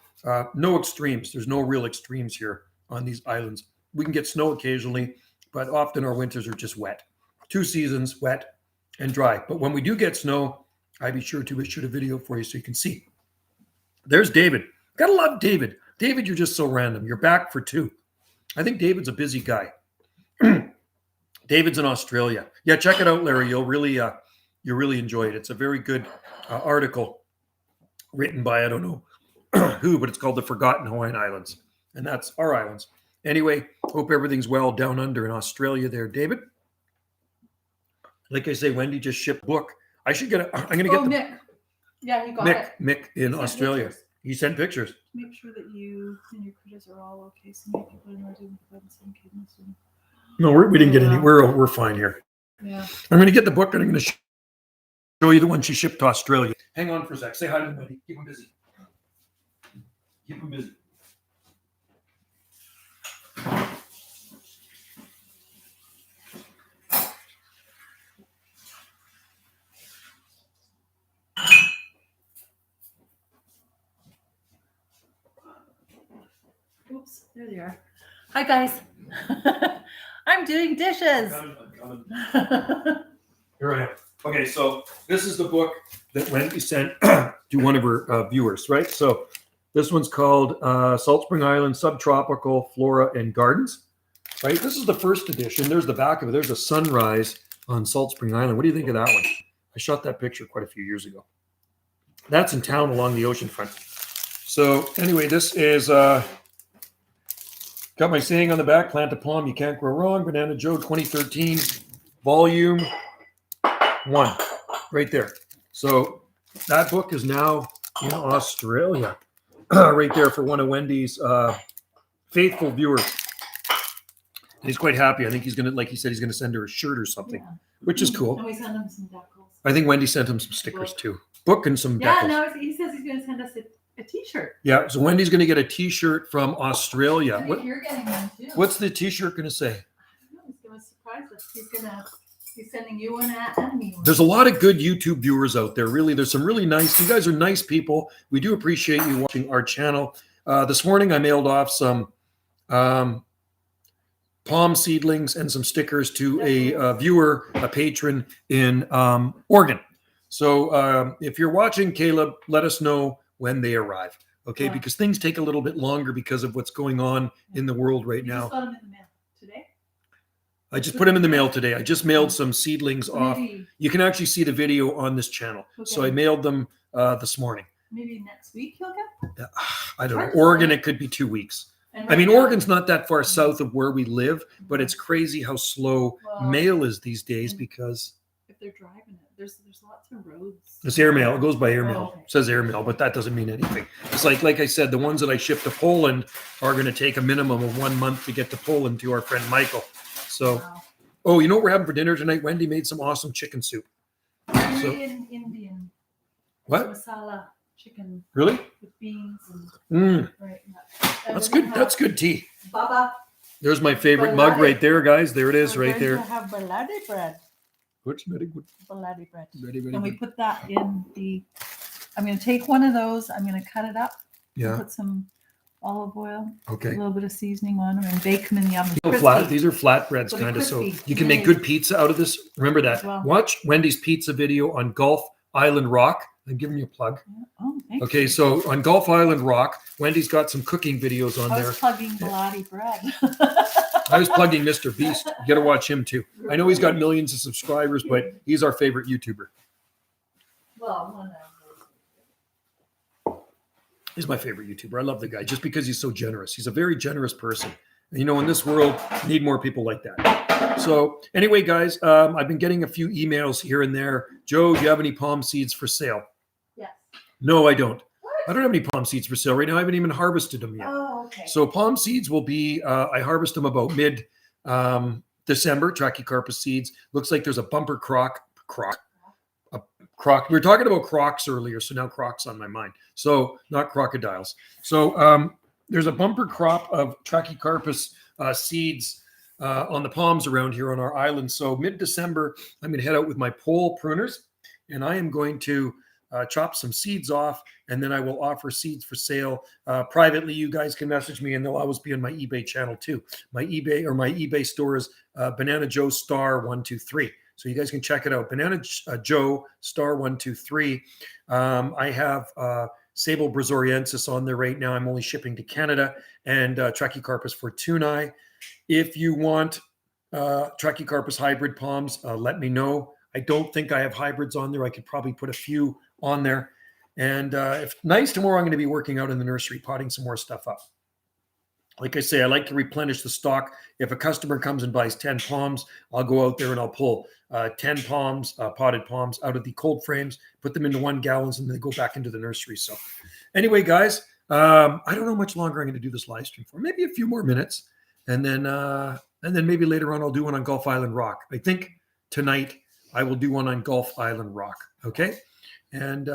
no extremes. There's no real extremes here on these islands. We can get snow occasionally, but often our winters are just wet. 2 seasons, wet and dry. But when we do get snow, I'd be sure to shoot a video for you so you can see. There's David. Gotta love David. David, you're just so random. You're back for 2. I think David's a busy guy. David's in Australia. Yeah, check it out, Larry. You'll really enjoy it. It's a very good article written by, I don't know who, but it's called The Forgotten Hawaiian Islands. And that's our islands. Anyway, hope everything's well down under in Australia there, David. Like I say, Wendy just shipped a book. I'm going to get Mick. Yeah, he got it. Mick in Australia. He sent pictures. Make sure that you and your critters are all okay. So many people are not doing goodness. No, we didn't get any. We're fine here. Yeah. I'm going to get the book, and I'm going to show you the one she shipped to Australia. Hang on for a sec. Say hi to them, buddy. Keep them busy. Keep them busy. Oops, there they are. Hi, guys. I'm doing dishes. I'm coming. Here I am. Okay, so this is the book that Wendy sent to one of her viewers, right? So this one's called Salt Spring Island Subtropical Flora and Gardens, right? This is the first edition. There's the back of it. There's a sunrise on Salt Spring Island. What do you think of that one? I shot that picture quite a few years ago. That's in town along the ocean front. So anyway, this is... got my saying on the back, plant a palm, you can't grow wrong. Banana Joe 2013, volume 1, right there. So that book is now in Australia, right there for one of Wendy's faithful viewers. He's quite happy. I think he's gonna, like he said, he's gonna send her a shirt or something, Yeah. which is cool. And we sent him some decals. I think Wendy sent him some stickers Book. too. Book and some Yeah, decals. no, he says he's going to send us a T-shirt. Yeah, so Wendy's gonna get a T-shirt from Australia. I think you're getting one too. What's the T-shirt gonna say? I don't know, he's going to surprise us. He's sending you one and me one. There's a lot of good YouTube viewers out there. Really, there's some really nice. You guys are nice people. We do appreciate you watching our channel. This morning, I mailed off some palm seedlings and some stickers to a viewer, a patron in Oregon. So if you're watching, Caleb, let us know when they arrive. Okay, because things take a little bit longer because of what's going on in the world right now. You just got them in the mail today? I just put them in the mail today. I just mailed some seedlings off. Maybe, You can actually see the video on this channel. So I mailed them this morning. maybe next week you'll get them? I don't know. Oregon, it could be 2 weeks. And I mean, right now- Oregon's not that far south of where we live, but it's crazy how slow Well, mail is these days because if they're driving it, there's lots of roads. it's airmail. It goes by airmail. Oh, okay. It says airmail, but that doesn't mean anything. It's like I said, the ones that I ship to Poland are going to take a minimum of 1 month to get to Poland to our friend Michael. So, Wow. oh, you know what we're having for dinner tonight? Wendy made some awesome chicken soup. So- Indian What? masala chicken Really? with beans and right. That's good. That's good tea. Baba. There's my favorite mug right there, guys. There it is, right there. We have baladi bread. Which very good. Baladi bread. Very, very And we good. put that in the. I'm going to take one of those. I'm going to cut it up. Yeah. Put some olive oil, a Okay. little bit of seasoning on them, and bake them in the oven. Little flat. These are flatbreads, They'll be kind of. So crispy. you can make good pizza out of this. Remember that. As well. Watch Wendy's pizza video on Gulf Island Rock. I'm giving you a plug. Oh, thank Okay, you. so on Gulf Island Rock, Wendy's got some cooking videos on I there. was plugging baladi bread. I was plugging Mr. Beast. You got to watch him too. I know he's got millions of subscribers, but he's our favorite YouTuber. Well, one of those. He's my favorite YouTuber. I love the guy just because he's so generous. He's a very generous person. And, you know, in this world, we need more people like that. So anyway, guys, I've been getting a few emails here and there. Joe, do you have any palm seeds for sale? Yes. No, I don't. I don't have any palm seeds for sale right now. I haven't even harvested them yet. Oh, okay. So palm seeds will be, I harvest them about mid December, Trachycarpus seeds. Looks like there's a bumper croc. We were talking about crocs earlier, so now crocs on my mind. So not crocodiles. So there's a bumper crop of Trachycarpus seeds on the palms around here on our island. So mid-December, I'm going to head out with my pole pruners, and I am going to chop some seeds off, and then I will offer seeds for sale privately. You guys can message me, and they'll always be on my eBay channel too. My eBay store is Banana Joe Star 123. So you guys can check it out. Banana Joe Star 123. I have Sable brazoriensis on there right now. I'm only shipping to Canada, and Trachycarpus fortunei. If you want Trachycarpus hybrid palms, let me know. I don't think I have hybrids on there. I could probably put a few on there. And if nice, tomorrow I'm going to be working out in the nursery, potting some more stuff up. Like I say, I like to replenish the stock. If a customer comes and buys 10 palms, I'll go out there and I'll pull 10 palms, potted palms out of the cold frames, put them into 1 gallons, and then go back into the nursery. So anyway, guys, I don't know how much longer I'm going to do this live stream for. Maybe a few more minutes. And then maybe later on I'll do one on Gulf Island Rock. I think tonight I will do one on Gulf Island Rock. Okay. And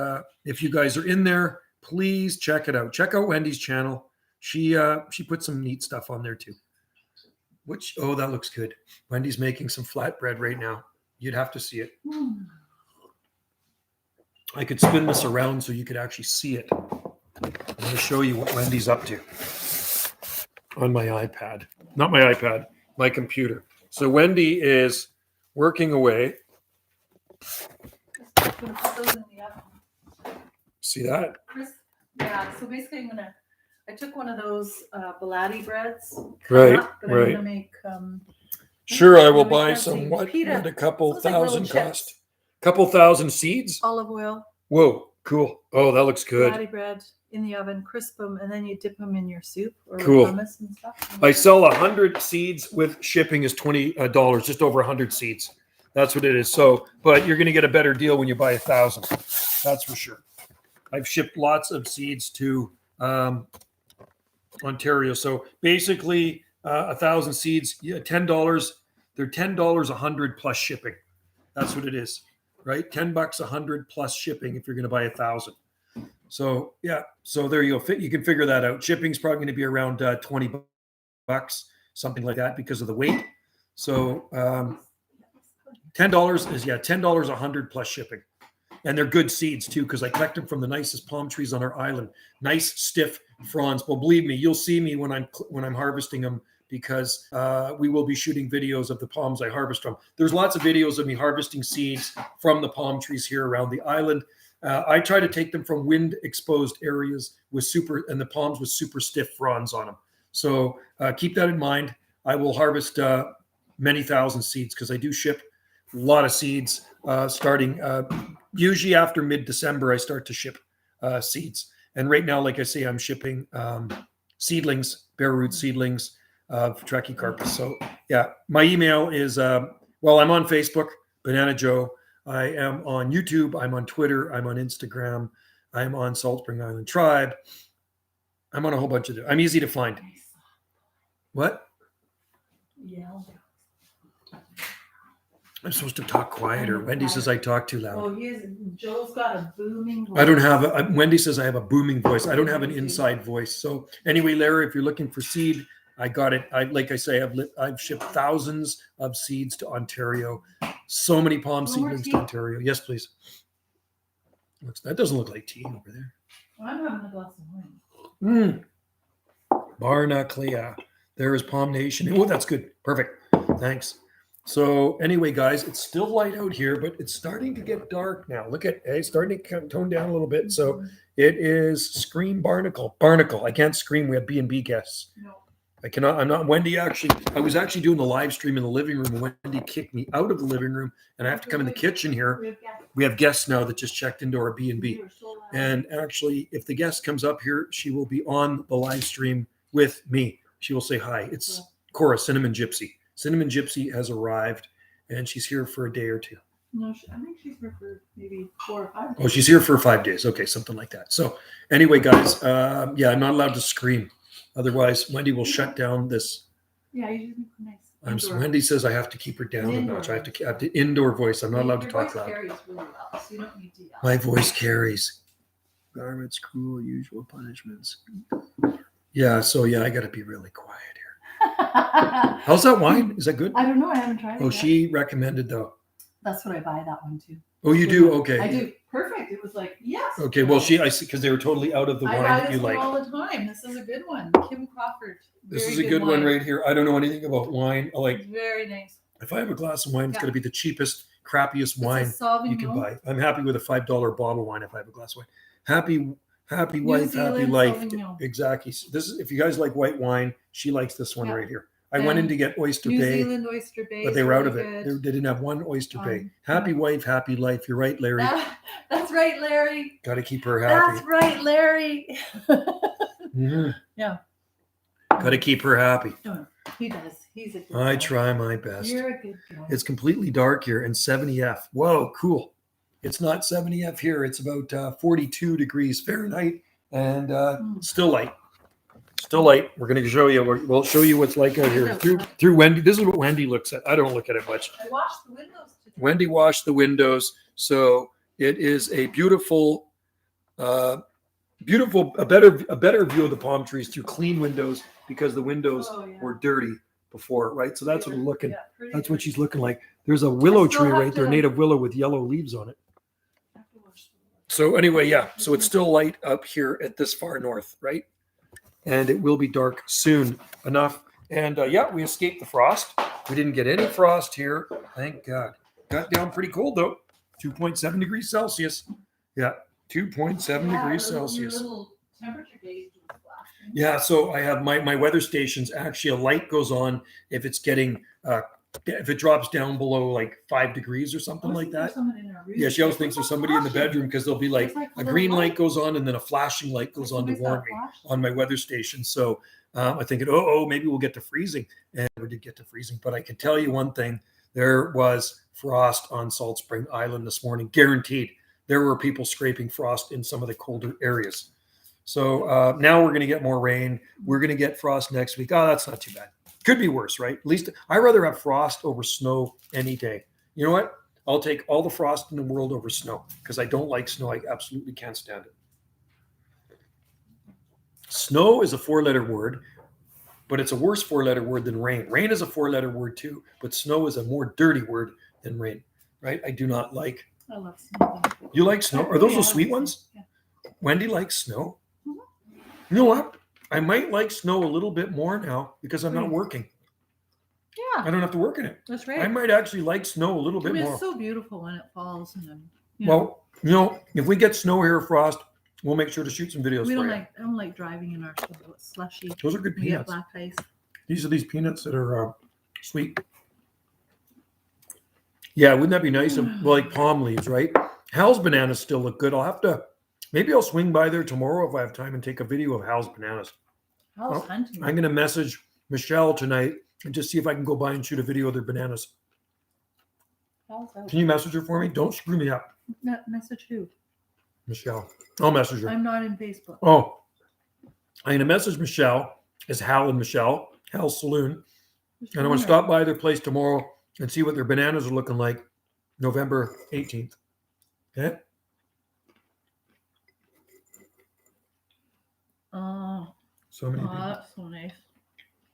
if you guys are in there, please check it out. Check out Wendy's channel. She put some neat stuff on there too. Oh, that looks good. Wendy's making some flatbread right now. You'd have to see it. I could spin this around so you could actually see it. I'm going to show you what Wendy's up to on my iPad. Not my iPad, my computer. So Wendy is working away. I'm gonna put those in the oven. See that? Yeah, so basically I took one of those baladi breads. cut Right, up, but right. I'm gonna make Sure, I will Let me buy fancy some. What pita. a couple Looks like little thousand chips. cost? Couple thousand seeds? olive oil, Whoa, cool. Oh, that looks good. baladi bread in the oven, crisp them, and then you dip them in your soup or Cool. hummus and stuff. I sell 100 seeds with shipping is $20, just over 100 seeds. That's what it is. So, but you're going to get a better deal when you buy 1,000. That's for sure. I've shipped lots of seeds to Ontario. So basically, 1,000 seeds, yeah, $10. They're $10 100 plus shipping. That's what it is, right? $10 100 plus shipping if you're going to buy 1,000. So yeah, so there you go. You can figure that out. Shipping's probably going to be around $20, something like that, because of the weight. So $10 is $10 100 plus shipping, and they're good seeds too, because I collect them from the nicest palm trees on our island. Nice stiff fronds. Well, believe me, you'll see me when I'm harvesting them, because we will be shooting videos of the palms I harvest from. There's lots of videos of me harvesting seeds from the palm trees here around the island. I try to take them from wind exposed areas and the palms with super stiff fronds on them. So keep that in mind. I will harvest many thousand seeds, because I do ship a lot of seeds starting usually after mid-December. I start to ship seeds. And right now, like I say, I'm shipping seedlings, bare root seedlings of Trachycarpus. So yeah, my email is, I'm on Facebook, Banana Joe. I am on YouTube. I'm on Twitter. I'm on Instagram. I'm on Salt Spring Island Tribe. I'm on a whole bunch of them. I'm easy to find. What? Yeah. I'm supposed to talk quieter. Wendy says I talk too loud. Oh, Joe's got a booming voice. I don't have Wendy says I have a booming voice. I don't have an inside voice. So anyway, Larry, if you're looking for seed, I got it. Like I say, I've shipped thousands of seeds to Ontario. So many palm seedlings to Ontario. Yes, please. That doesn't look like tea over there. Well, I'm having a glass of wine. Barnaclea. There is Palm Nation. Oh, that's good. Perfect. Thanks. So anyway, guys, it's still light out here, but it's starting to get dark now. Look at it's starting to tone down a little bit. So it is Scream Barnacle. Barnacle. I can't scream. We have B&B guests. No. I cannot. I'm not. Wendy I was actually doing the live stream in the living room, and Wendy kicked me out of the living room, and I have to come in the kitchen here. We have guests now that just checked into our B&B. And actually, if the guest comes up here, she will be on the live stream with me. She will say hi. It's Cora, Cinnamon Gypsy. Cinnamon Gypsy has arrived, and she's here for a day or two. No, I think she's here for maybe 4 or 5 days. Oh, she's here for 5 days. Okay, something like that. So anyway, guys, I'm not allowed to scream. Otherwise, Wendy will shut down this. Yeah, you just nice. Wendy says I have to keep her down a notch. I have to indoor voice. I'm not allowed to talk loud. Your voice carries really well, so you don't need to yell. My voice carries. Garments, cruel, usual punishments. Yeah, so I got to be really quiet here. How's that wine? Is that good? I don't know. I haven't tried it yet. She recommended though. That's what I buy that one too. Oh, you do? Okay. I do. Perfect. It was like, yes. Okay, well, I see, because they were totally out of the wine that you like. I buy this one all the time. This is a good one. Kim Crawford. This is a good one right here. I don't know anything about wine. It's very nice. If I have a glass of wine, it's going to be the cheapest, crappiest wine you can buy. I'm happy with a $5 bottle of wine if I have a glass of wine. Happy wife, happy life. Exactly. This is, if you guys like white wine, she likes this one right here. I went in to get Oyster Bay. New Zealand Oyster Bay. But they were out of it. They didn't have one Oyster Bay. Happy wife, happy life. You're right, Larry. That's right, Larry. Got to keep her happy. That's right, Larry. Mm-hmm. Yeah. Got to keep her happy. He does. He's a good I guy. try my best. You're a good guy. It's completely dark here and 70F. Whoa, cool. It's not 70F here. It's about 42 degrees Fahrenheit and still light. Still light. We're going to show you. We'll show you what's like out here through Wendy. This is what Wendy looks at. I don't look at it much. I washed the windows today. Wendy washed the windows, so it is a beautiful, a better view of the palm trees through clean windows, because the windows were dirty before, right? So that's what we're looking. That's what she's looking like. There's a willow tree right there, native willow with yellow leaves on it. So anyway, so it's still light up here at this far north, right? And it will be dark soon enough. And we escaped the frost. We didn't get any frost here. Thank God. Got down pretty cold though. 2.7 degrees Celsius. Yeah, 2.7 degrees Celsius. Little temperature gauge was flashing. Yeah, so I have my weather stations. Actually, a light goes on if it's getting if it drops down below like 5 degrees or something like that. Yeah, she always thinks there's somebody in the bedroom, because there'll be like a green light goes on and then a flashing light goes on to warn me on my weather station. So I'm thinking, maybe we'll get to freezing. And we did get to freezing. But I can tell you one thing. There was frost on Salt Spring Island this morning, guaranteed. There were people scraping frost in some of the colder areas. So now we're going to get more rain. We're going to get frost next week. Oh, that's not too bad. Could be worse, right? At least I'd rather have frost over snow any day. You know what? I'll take all the frost in the world over snow because I don't like snow. I absolutely can't stand it. Snow is a 4-letter word, but it's a worse 4-letter word than rain. Rain is a 4-letter word too, but snow is a more dirty word than rain, right? I do not like. I love snow. You like snow? Are those those sweet ones? Yeah. Wendy likes snow. Mhm. You know what? I might like snow a little bit more now because I'm not working. Yeah, I don't have to work in it. that's right. I might actually like snow a little bit more. It's so beautiful when it falls. And then, Well, if we get snow here or frost, we'll make sure to shoot some videos we for don't you. like. I don't like driving in our slushy. Those are good We get peanuts. black ice. These are these peanuts that are sweet. Yeah, wouldn't that be nice? Like palm leaves, right? Hal's bananas still look good. Maybe I'll swing by there tomorrow if I have time and take a video of Hal's bananas. How's hunting? I'm going to message Michelle tonight and just see if I can go by and shoot a video of their bananas. How's out? Can you message her for me? Don't screw me up, Message who? Michelle. I'll message her. I'm not in Facebook. Oh, I'm going to message Michelle as Hal and Michelle, Hal's Saloon. And I'm going to stop by their place tomorrow and see what their bananas are looking like November 18th. Okay? Oh, So many people. that's so nice.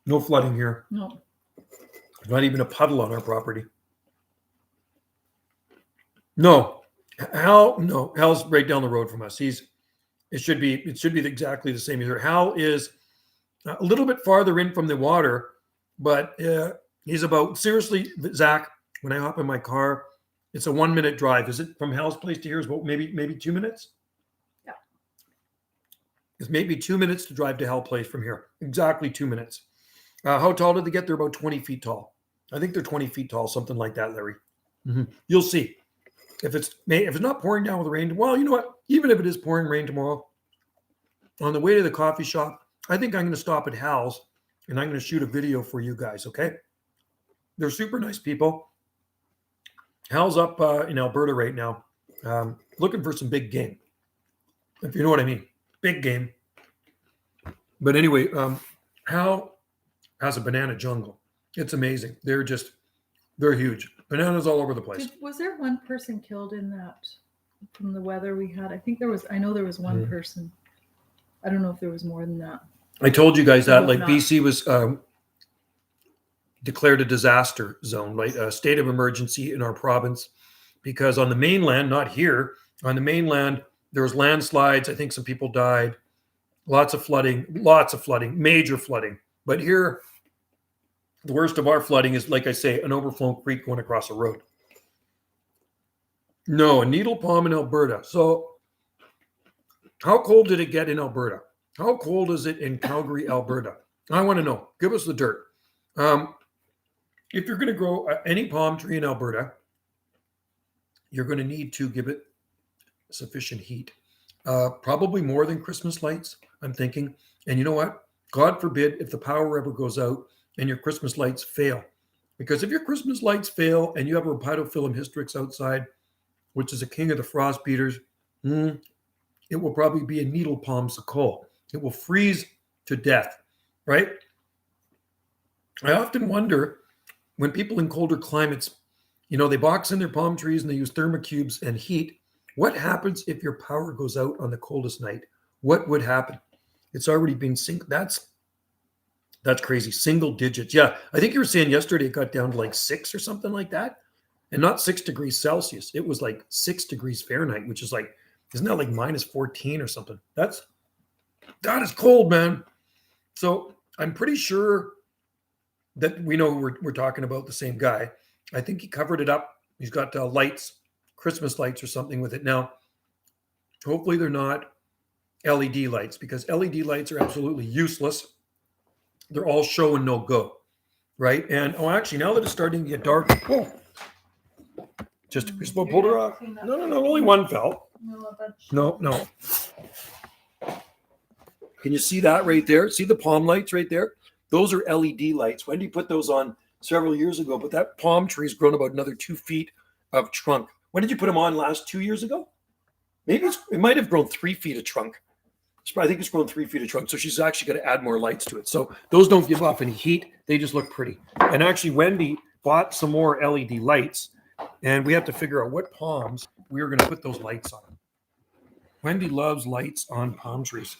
No flooding here. No. Not even a puddle on our property. No. Hal's right down the road from us. It should be exactly the same here. Hal is a little bit farther in from the water, but he's about, seriously, Zach, when I hop in my car, it's a 1-minute drive. Is it from Hal's place to here? Is about maybe 2 minutes? Yeah. It's maybe 2 minutes to drive to Hal Place from here. Exactly 2 minutes. How tall did they get? They're about 20 feet tall. I think they're 20 feet tall, something like that, Larry. Mm-hmm. You'll see. If it's not pouring down with rain, well, you know what? Even if it is pouring rain tomorrow, on the way to the coffee shop, I think I'm going to stop at Hal's and I'm going to shoot a video for you guys, okay? They're super nice people. Hal's up in Alberta right now, looking for some big game, if you know what I mean. Big game. But anyway, Hal has a banana jungle. It's amazing. They're huge. Bananas all over the place. Was there one person killed in that from the weather we had? I know there was one person. I don't know if there was more than that. I told you guys that, like, not. BC was declared a disaster zone, right? A state of emergency in our province, because on the mainland, not here, on the mainland, there was landslides. I think some people died. Lots of flooding, major flooding. But here, the worst of our flooding is, like I say, an overflown creek going across a road. No, a needle palm in Alberta. So how cold did it get in Alberta? How cold is it in Calgary, Alberta? I want to know. Give us the dirt. If you're going to grow any palm tree in Alberta, you're going to need to give it sufficient heat. Probably more than Christmas lights, I'm thinking. And you know what? God forbid if the power ever goes out and your Christmas lights fail. Because if your Christmas lights fail and you have a Rhopidophyllum hystrix outside, which is a king of the frost beaters, it will probably be a needle palm coal. It will freeze to death, right? I often wonder when people in colder climates, they box in their palm trees and they use thermocubes and heat. What happens if your power goes out on the coldest night? What would happen? It's already been that's crazy. Single digits. Yeah. I think you were saying yesterday it got down to like 6 or something like that. And not 6 degrees Celsius. It was like 6 degrees Fahrenheit, which is like, isn't that like minus 14 or something? That is cold, man. So I'm pretty sure that we know we're talking about the same guy. I think he covered it up. He's got lights, Christmas lights or something with it. Now, hopefully they're not LED lights, because LED lights are absolutely useless. They're all show and no go, right? And actually, now that it's starting to get dark, you're supposed to pull her off. No, only one fell. No. Can you see that right there? See the palm lights right there? Those are LED lights. Wendy put those on several years ago, but that palm tree's grown about another 2 feet of trunk. When did you put them on last? 2 years ago? Maybe it might have grown 3 feet of trunk. I think it's grown 3 feet of trunk. So she's actually going to add more lights to it. So those don't give off any heat. They just look pretty. And actually, Wendy bought some more LED lights, and we have to figure out what palms we are going to put those lights on. Wendy loves lights on palm trees.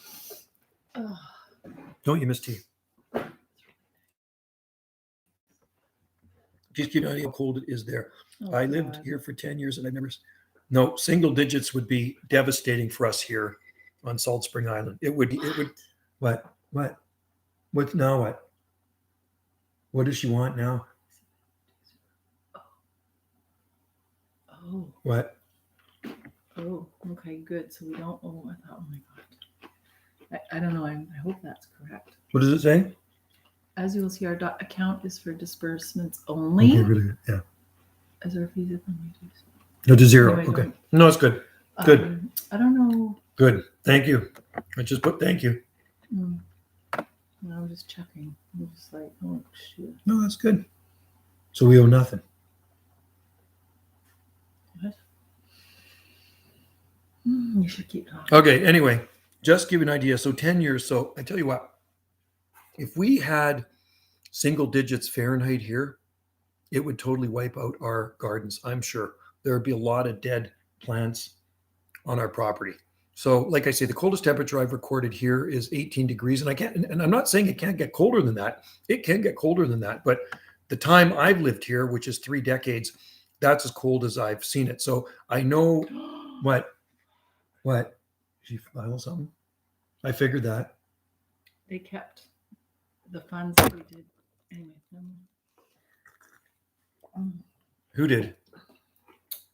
Ugh. Don't you, Miss T? Just give you an idea how cold it is there. Oh, I lived God. here for 10 years and I've never. No, single digits would be devastating for us here on Salt Spring Island. It would. What? Now what? What does she want now? Oh. What? Oh, okay, good. So we don't. Oh, I thought. Oh my God. I don't know. I hope that's correct. What does it say? As you will see, our account is for disbursements only. Okay, really good. Yeah. As our fees if we do. No, to zero. Anyway, Okay. don't. No, it's good. Good. I don't know. Good. Thank you. I just put thank you. No, I'm just checking. I'm just like, oh shoot. No, that's good. So we owe nothing. What? You should keep talking. Okay. Anyway, just give you an idea. So 10 years. So I tell you what, if we had single digits Fahrenheit here, it would totally wipe out our gardens. I'm sure there would be a lot of dead plants on our property. So like I say, the coldest temperature I've recorded here is 18 degrees. And I'm not saying it can't get colder than that. It can get colder than that. But the time I've lived here, which is 3 decades, that's as cold as I've seen it. So I know what? Did you file something? I figured that. They kept the funds that we did. Anyway. Who did?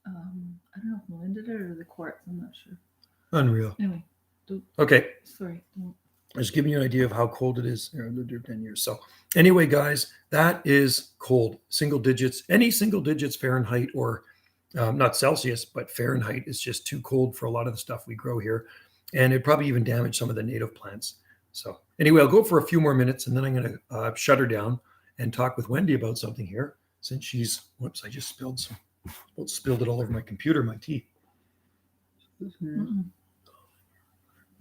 I don't know if Melinda did it or the courts. I'm not sure. Unreal. Anyway. Okay. Sorry. Don't. Just giving you an idea of how cold it is. I lived here 10 years. So anyway, guys, that is cold. Single digits, any single digits Fahrenheit or not Celsius, but Fahrenheit is just too cold for a lot of the stuff we grow here. And it probably even damaged some of the native plants. So anyway, I'll go for a few more minutes and then I'm going to shut her down and talk with Wendy about something here since she's, whoops, I just spilled it all over my computer, my tea. Mm-mm.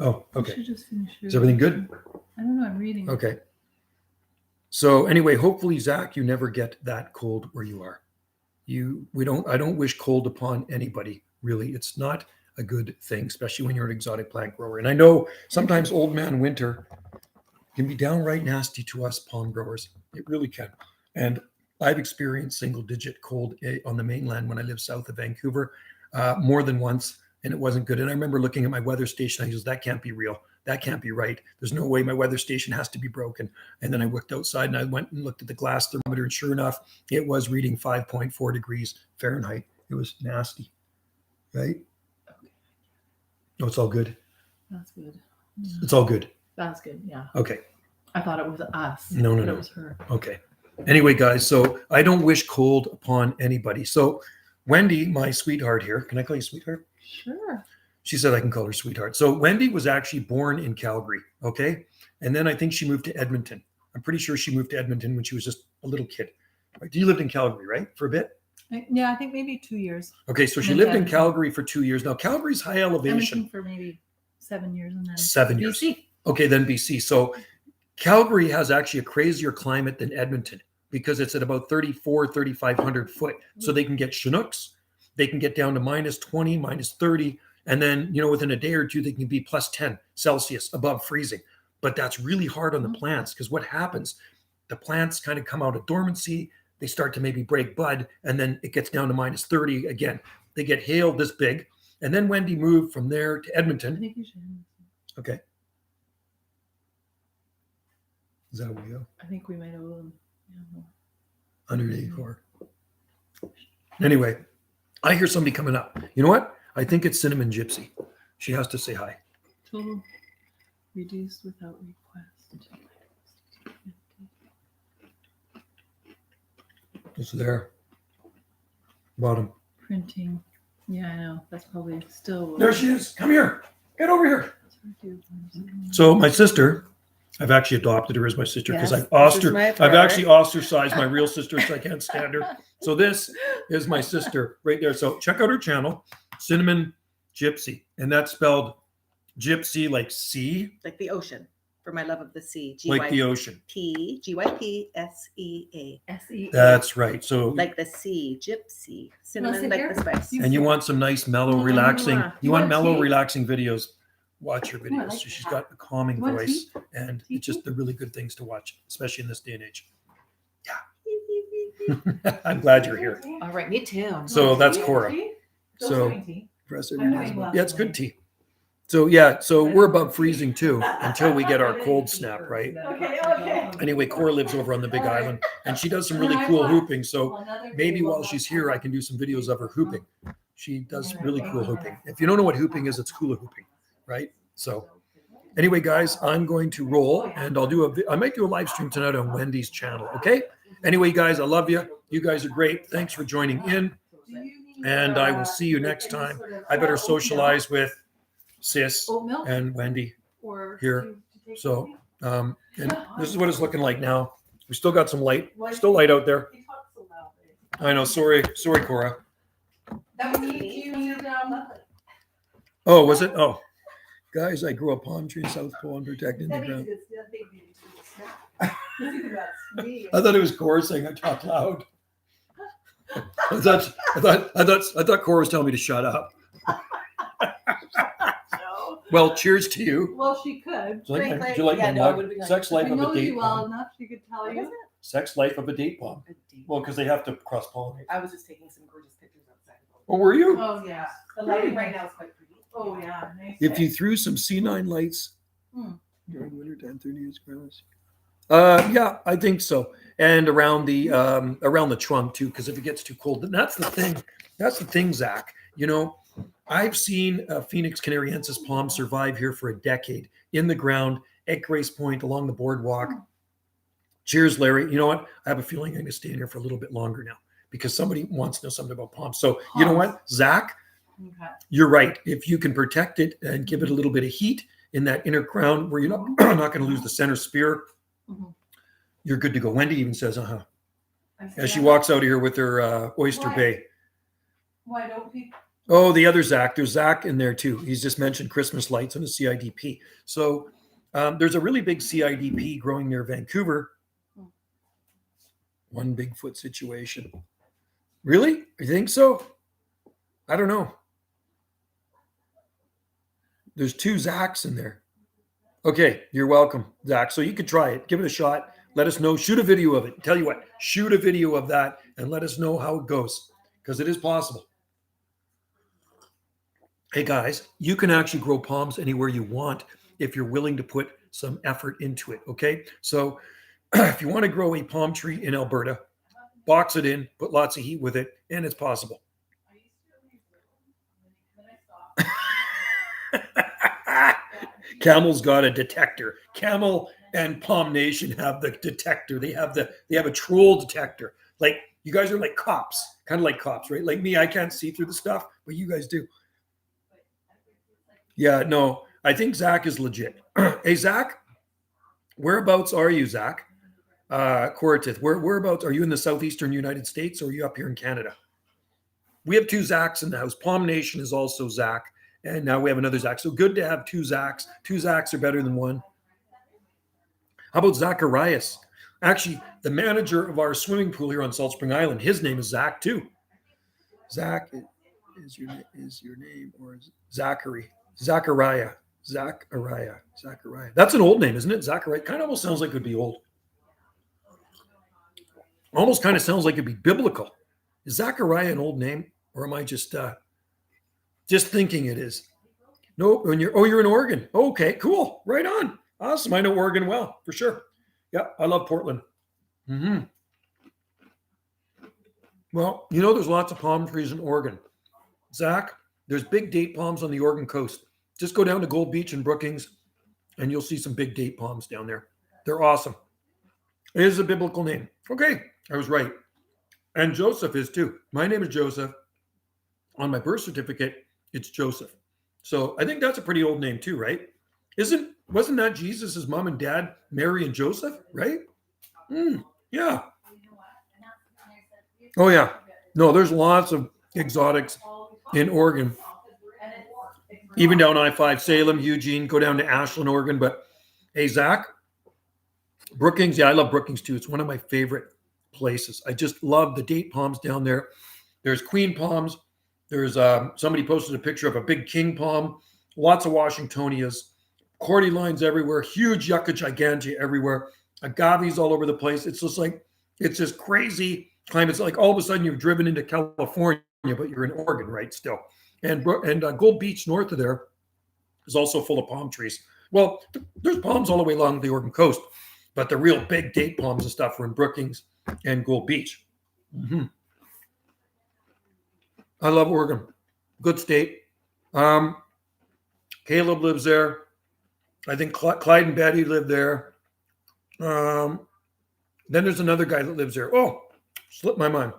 Oh, You okay. should just finish Is everything good? I don't know. I'm reading. Okay. So anyway, hopefully, Zach, you never get that cold where you are. I don't wish cold upon anybody, really. It's not a good thing, especially when you're an exotic plant grower. And I know sometimes old man winter can be downright nasty to us palm growers. It really can. And I've experienced single digit cold on the mainland when I lived south of Vancouver more than once, and it wasn't good. And I remember looking at my weather station. I was, that can't be real. That can't be right. There's no way my weather station has to be broken. And then I looked outside and I went and looked at the glass thermometer, and sure enough, it was reading 5.4 degrees Fahrenheit. It was nasty, right? Okay. No, it's all good. That's good. Yeah. It's all good. That's good. Yeah. Okay. I thought it was us. No. It was her. Okay. Anyway, guys, so I don't wish cold upon anybody. So Wendy, my sweetheart here, can I call you sweetheart? Sure. She said I can call her sweetheart. So Wendy was actually born in Calgary, okay? And then I think she moved to Edmonton. I'm pretty sure she moved to Edmonton when she was just a little kid. Right? You lived in Calgary, right? For a bit? Yeah, I think maybe 2 years. Okay, so she And lived in Edmonton. Calgary for 2 years. Now, Calgary's high elevation. Edmonton for maybe 7 years and then 7 years. BC. Okay, then BC. So Calgary has actually a crazier climate than Edmonton because it's at about 3,500 foot. So they can get Chinooks. They can get down to minus 20, minus 30. And then, within a day or two, they can be plus 10 Celsius above freezing. But that's really hard on the plants because what happens, the plants kind of come out of dormancy. They start to maybe break bud, and then it gets down to minus 30 again. They get hail this big. And then Wendy moved from there to I Edmonton. think you should. Okay. Is that where we go? I think we might owe them. Yeah. 184. Anyway, I hear somebody coming up. You know what? I think it's Cinnamon Gypsy. She has to say hi. Total reduced without request. It's there. Bottom. Printing. Yeah, I know. That's probably still. There she is. Come here. Get over here. is. So my sister, I've actually adopted her as my sister because Yes, I've actually ostracized my real sister because I can't stand her. So this is my sister right there. So check out her channel, Cinnamon Gypsy. And that's spelled gypsy like sea. Like the ocean. for my love of the sea. Like the ocean. Gypsea. SEA. That's right. So Like the sea, gypsy. Cinnamon, like the spice. and you want some nice, mellow, relaxing. Mwah. You want want mellow, tea? relaxing videos. Watch your Oh, I videos. like So she's that. got a calming You want voice, tea? and Tea, it's just the really good things to watch, especially in this day and age. All I'm glad you're here. right, me too. So that's Cora. So yeah, it's good tea. So yeah, so we're above freezing too until we get our cold snap, right? Okay. Anyway, Cora lives over on the Big Island, and she does some really cool hooping. So maybe while she's here, I can do some videos of her hooping. She does really cool hooping. If you don't know what hooping is, it's hula hooping, right? So anyway, guys, I'm going to roll, and I might do a live stream tonight on Wendy's channel. Okay. Anyway, guys, I love you. You guys are great. Thanks for joining in, and I will see you next time. I better socialize with Sis Oatmeal and Wendy or here. to take So, coffee? and this is what it's looking like now. We still got some light, still light out there. You talk so loud. I know. Sorry, Cora. That would need you Oh, was it? Oh, guys, I grew a palm tree in South Pole and protecting the ground. I thought it was Cora saying I talk loud. I thought Cora was telling me to shut up. Well, cheers to you. Well, she could. Do you Drink like, do you like yeah, my no, it mug? would be nice. Sex I life of know a date you well bomb. enough. She could tell What you. is it? Sex life of a date bomb. Well, because they have to cross pollinate. I was just taking some gorgeous pictures outside. Oh, were you? Oh yeah. The lighting right now is quite pretty. Oh yeah. Nice. If you threw some C9 lights Hmm. during winter time, 30 years gross. Yeah, I think so. And around the trunk too, because if it gets too cold, then that's the thing. That's the thing, Zach. You know, I've seen a Phoenix canariensis palm survive here for a decade in the ground at Grace Point along the boardwalk. Cheers, Larry. You know what? I have a feeling I'm going to stay in here for a little bit longer now because somebody wants to know something about palms. So you know what, Zach? Okay. You're right. If you can protect it and give it a little bit of heat in that inner crown where you're not, not going to lose the center spear, Mhm. you're good to go. Wendy even says, I as she see. walks out of here with her Oyster Why? Bay. Why don't people? Oh, the other Zach. There's Zach in there too. He's just mentioned Christmas lights and a CIDP. So there's a really big CIDP growing near Vancouver. One Bigfoot situation. Really? You think so? I don't know. There's two Zachs in there. Okay, you're welcome, Zach. So you could try it. Give it a shot. Let us know. Shoot a video of it. Tell you what, shoot a video of that and let us know how it goes because it is possible. Hey guys, you can actually grow palms anywhere you want if you're willing to put some effort into it. Okay, so if you want to grow a palm tree in Alberta, box it in, put lots of heat with it, and it's possible. Camel's got a detector. Camel and Palm Nation have the detector. They have a troll detector. Like you guys are like cops, kind of like cops, right? Like me, I can't see through the stuff, but you guys do. Yeah, no, I think Zach is legit. Hey, Zach, whereabouts are you, Zach? Coratith, whereabouts are you in the southeastern United States or are you up here in Canada? We have two Zachs in the house. Palm Nation is also Zach. And now we have another Zach. So good to have two Zachs. Two Zachs are better than one. How about Zacharias? Actually, the manager of our swimming pool here on Salt Spring Island, his name is Zach too. Zach is your name or is Zachary? Zachariah. That's an old name, isn't it? Zachariah. Kind of almost sounds like it would be old. Almost kind of sounds like it'd be biblical. Is Zachariah an old name? Or am I just thinking it is? No, you're in Oregon. Okay, cool. Right on. Awesome. I know Oregon well, for sure. Yeah, I love Portland. Well, there's lots of palm trees in Oregon. Zach, there's big date palms on the Oregon coast. Just go down to Gold Beach and Brookings, and you'll see some big date palms down there. They're awesome. It is a biblical name. Okay, I was right. And Joseph is too. My name is Joseph. On my birth certificate, it's Joseph. So I think that's a pretty old name too, right? Wasn't that Jesus' mom and dad, Mary and Joseph, right? Yeah. Oh yeah. No, there's lots of exotics in Oregon. Even down I-5, Salem, Eugene, go down to Ashland, Oregon. But Hey, Zach, Brookings. Yeah, I love Brookings too. It's one of my favorite places. I just love the date palms down there. There's queen palms. There's somebody posted a picture of a big king palm. Lots of Washingtonias, cordylines everywhere, huge yucca gigantea everywhere, agaves all over the place. It's just like it's this crazy climate. It's like all of a sudden you've driven into California, but you're in Oregon, right? Still, and Gold Beach north of there is also full of palm trees. Well, there's palms all the way along the Oregon coast, but the real big date palms and stuff are in Brookings and Gold Beach. Mm-hmm. I love Oregon. Good state. Caleb lives there. I think Clyde and Betty live there. Then there's another guy that lives there. Oh, slipped my mind.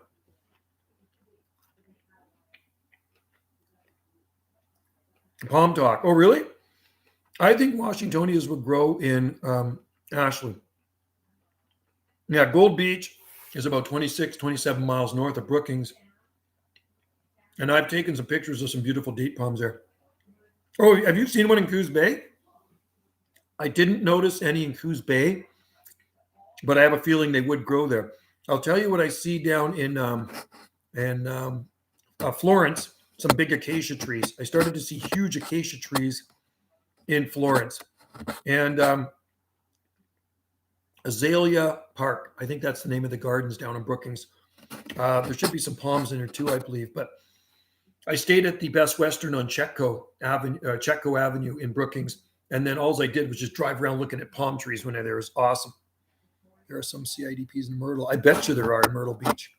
Palm Talk. Oh, really? I think Washingtonias would grow in Ashland. Yeah, Gold Beach is about 26, 27 miles north of Brookings. And I've taken some pictures of some beautiful date palms there. Oh, have you seen one in Coos Bay? I didn't notice any in Coos Bay, but I have a feeling they would grow there. I'll tell you what I see down in Florence, some big acacia trees. I started to see huge acacia trees in Florence. And Azalea Park, I think that's the name of the gardens down in Brookings. There should be some palms in there too, I believe. But I stayed at the Best Western on Chetco Avenue in Brookings. And then all I did was just drive around looking at palm trees when I there. It was awesome. There are some CIDPs in Myrtle. I bet you there are in Myrtle Beach.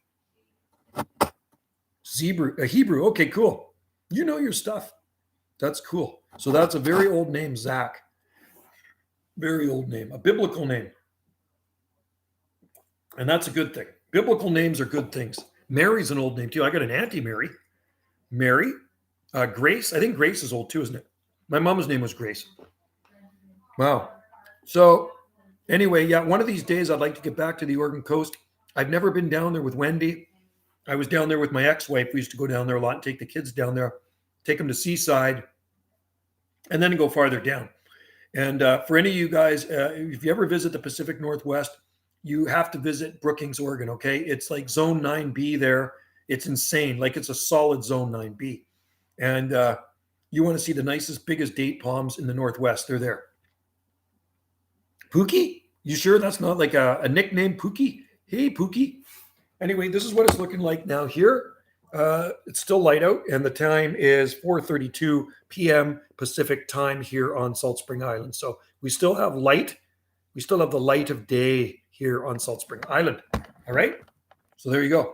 Hebrew. Okay, cool. You know your stuff. That's cool. So that's a very old name, Zach. Very old name. A biblical name. And that's a good thing. Biblical names are good things. Mary's an old name too. I got an Auntie Mary. Mary. Grace. I think Grace is old too, isn't it? My mom's name was Grace. Wow. So anyway, yeah, one of these days I'd like to get back to the Oregon coast. I've never been down there with Wendy. I was down there with my ex-wife. We used to go down there a lot and take the kids down there, take them to Seaside, and then go farther down. And for any of you guys, if you ever visit the Pacific Northwest, you have to visit Brookings, Oregon, okay? It's like Zone 9B there. It's insane. Like it's a solid Zone 9B. And you want to see the nicest, biggest date palms in the Northwest. They're there. Pookie? You sure that's not like a nickname, Pookie? Hey, Pookie. Anyway, this is what it's looking like now here. It's still light out, and the time is 4:32 p.m. Pacific time here on Salt Spring Island. So we still have light. We still have the light of day here on Salt Spring Island. All right? So there you go.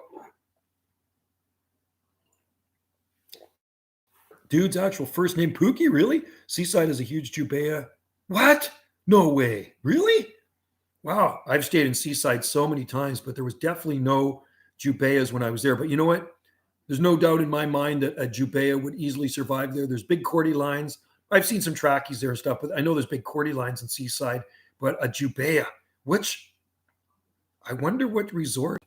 Dude's actual first name, Pookie? Really? Seaside is a huge Jubea. What? No way. Really? Wow. I've stayed in Seaside so many times, but there was definitely no Jubeas when I was there. But you know what? There's no doubt in my mind that a Jubea would easily survive there. There's big cordy lines. I've seen some trackies there and stuff, but I know there's big cordy lines in Seaside. But a Jubea, which I wonder what resort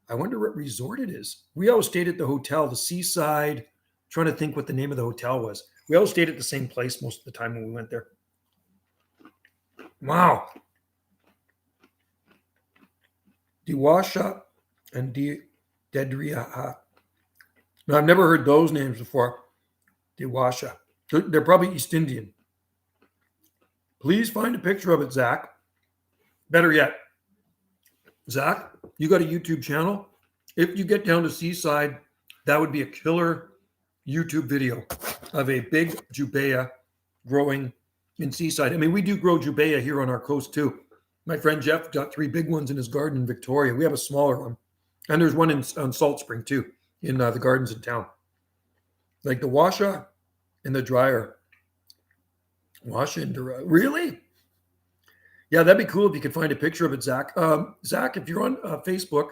it is. We always stayed at the hotel, the Seaside. I'm trying to think what the name of the hotel was. We always stayed at the same place most of the time when we went there. Wow. Diwasha and Dedria. Now, I've never heard those names before. Diwasha. They're probably East Indian. Please find a picture of it, Zach. Better yet, Zach, you got a YouTube channel? If you get down to Seaside, that would be a killer YouTube video of a big Jubea growing in Seaside. I mean, we do grow Jubea here on our coast too. My friend Jeff got 3 big ones in his garden in Victoria. We have a smaller one. And there's one on Salt Spring too, in the gardens in town. Like the Washa and the dryer. Washa and dryer. Really? Yeah, that'd be cool if you could find a picture of it, Zach. Zach, if you're on Facebook,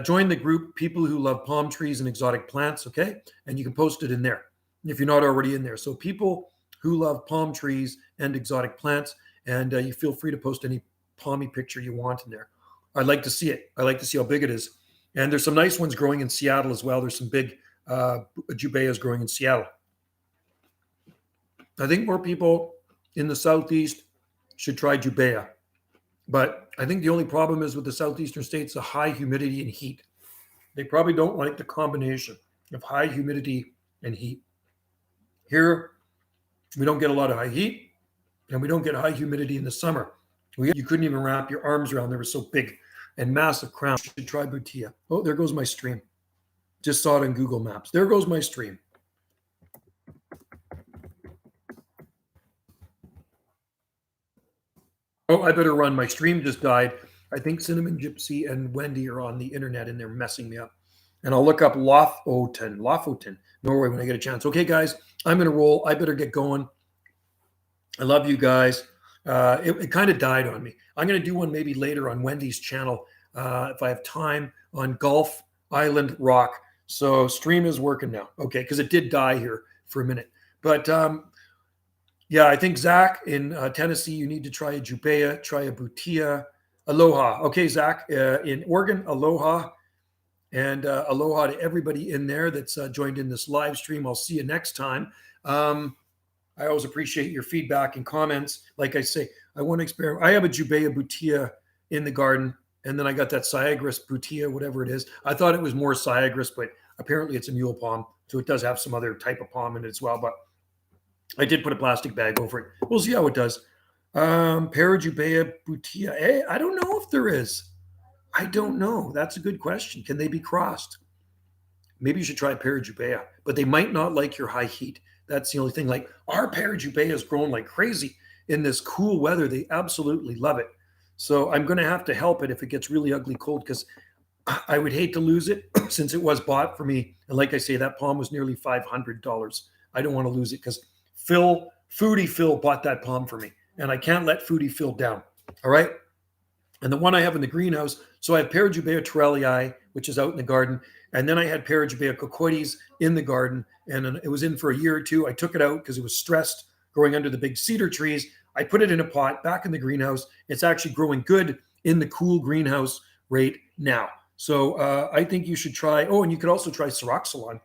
join the group People Who Love Palm Trees and Exotic Plants, okay? And you can post it in there if you're not already in there. So People Who Love Palm Trees and Exotic Plants, and you feel free to post any palmy picture you want in there. I'd like to see it. I like to see how big it is. And there's some nice ones growing in Seattle as well. There's some big Jubeas growing in Seattle. I think more people in the Southeast should try Jubea. But I think the only problem is with the southeastern states, the high humidity and heat. They probably don't like the combination of high humidity and heat. Here, we don't get a lot of high heat, and we don't get high humidity in the summer. You couldn't even wrap your arms around. They were so big and massive crowns. You should try Butia. Oh, there goes my stream. Just saw it on Google Maps. There goes my stream. Oh, I better run. My stream just died. I think Cinnamon Gypsy and Wendy are on the internet and they're messing me up. And I'll look up Lofoten, Norway when I get a chance. Okay, guys, I'm going to roll. I better get going. I love you guys. It kind of died on me. I'm going to do one maybe later on Wendy's channel if I have time on Gulf Island Rock. So stream is working now. Okay, because it did die here for a minute. But yeah, I think Zach in Tennessee, you need to try a Jubea, try a Butia. Aloha. Okay, Zach, in Oregon, aloha. And aloha to everybody in there that's joined in this live stream. I'll see you next time. I always appreciate your feedback and comments. Like I say, I want to experiment. I have a Jubea Butia in the garden, and then I got that Ciagris Butia, whatever it is. I thought it was more Ciagris, but apparently it's a mule palm, so it does have some other type of palm in it as well. But I did put a plastic bag over it. We'll see how it does. Parajubea Butia. I don't know if there is. I don't know. That's a good question. Can they be crossed? Maybe you should try Parajubea, but they might not like your high heat. That's the only thing. Like our Parajubea has grown like crazy in this cool weather. They absolutely love it. So I'm going to have to help it if it gets really ugly cold, because I would hate to lose it since it was bought for me. And like I say, that palm was nearly $500. I don't want to lose it because Foodie Phil bought that palm for me, and I can't let Foodie Phil down. All right. And the one I have in the greenhouse, so I have Parajubea Torellii, which is out in the garden. And then I had Parajubea cocoides in the garden, and it was in for a year or two. I took it out because it was stressed growing under the big cedar trees. I put it in a pot back in the greenhouse. It's actually growing good in the cool greenhouse right now. So I think you should try. Oh, and you could also try Syroxylon.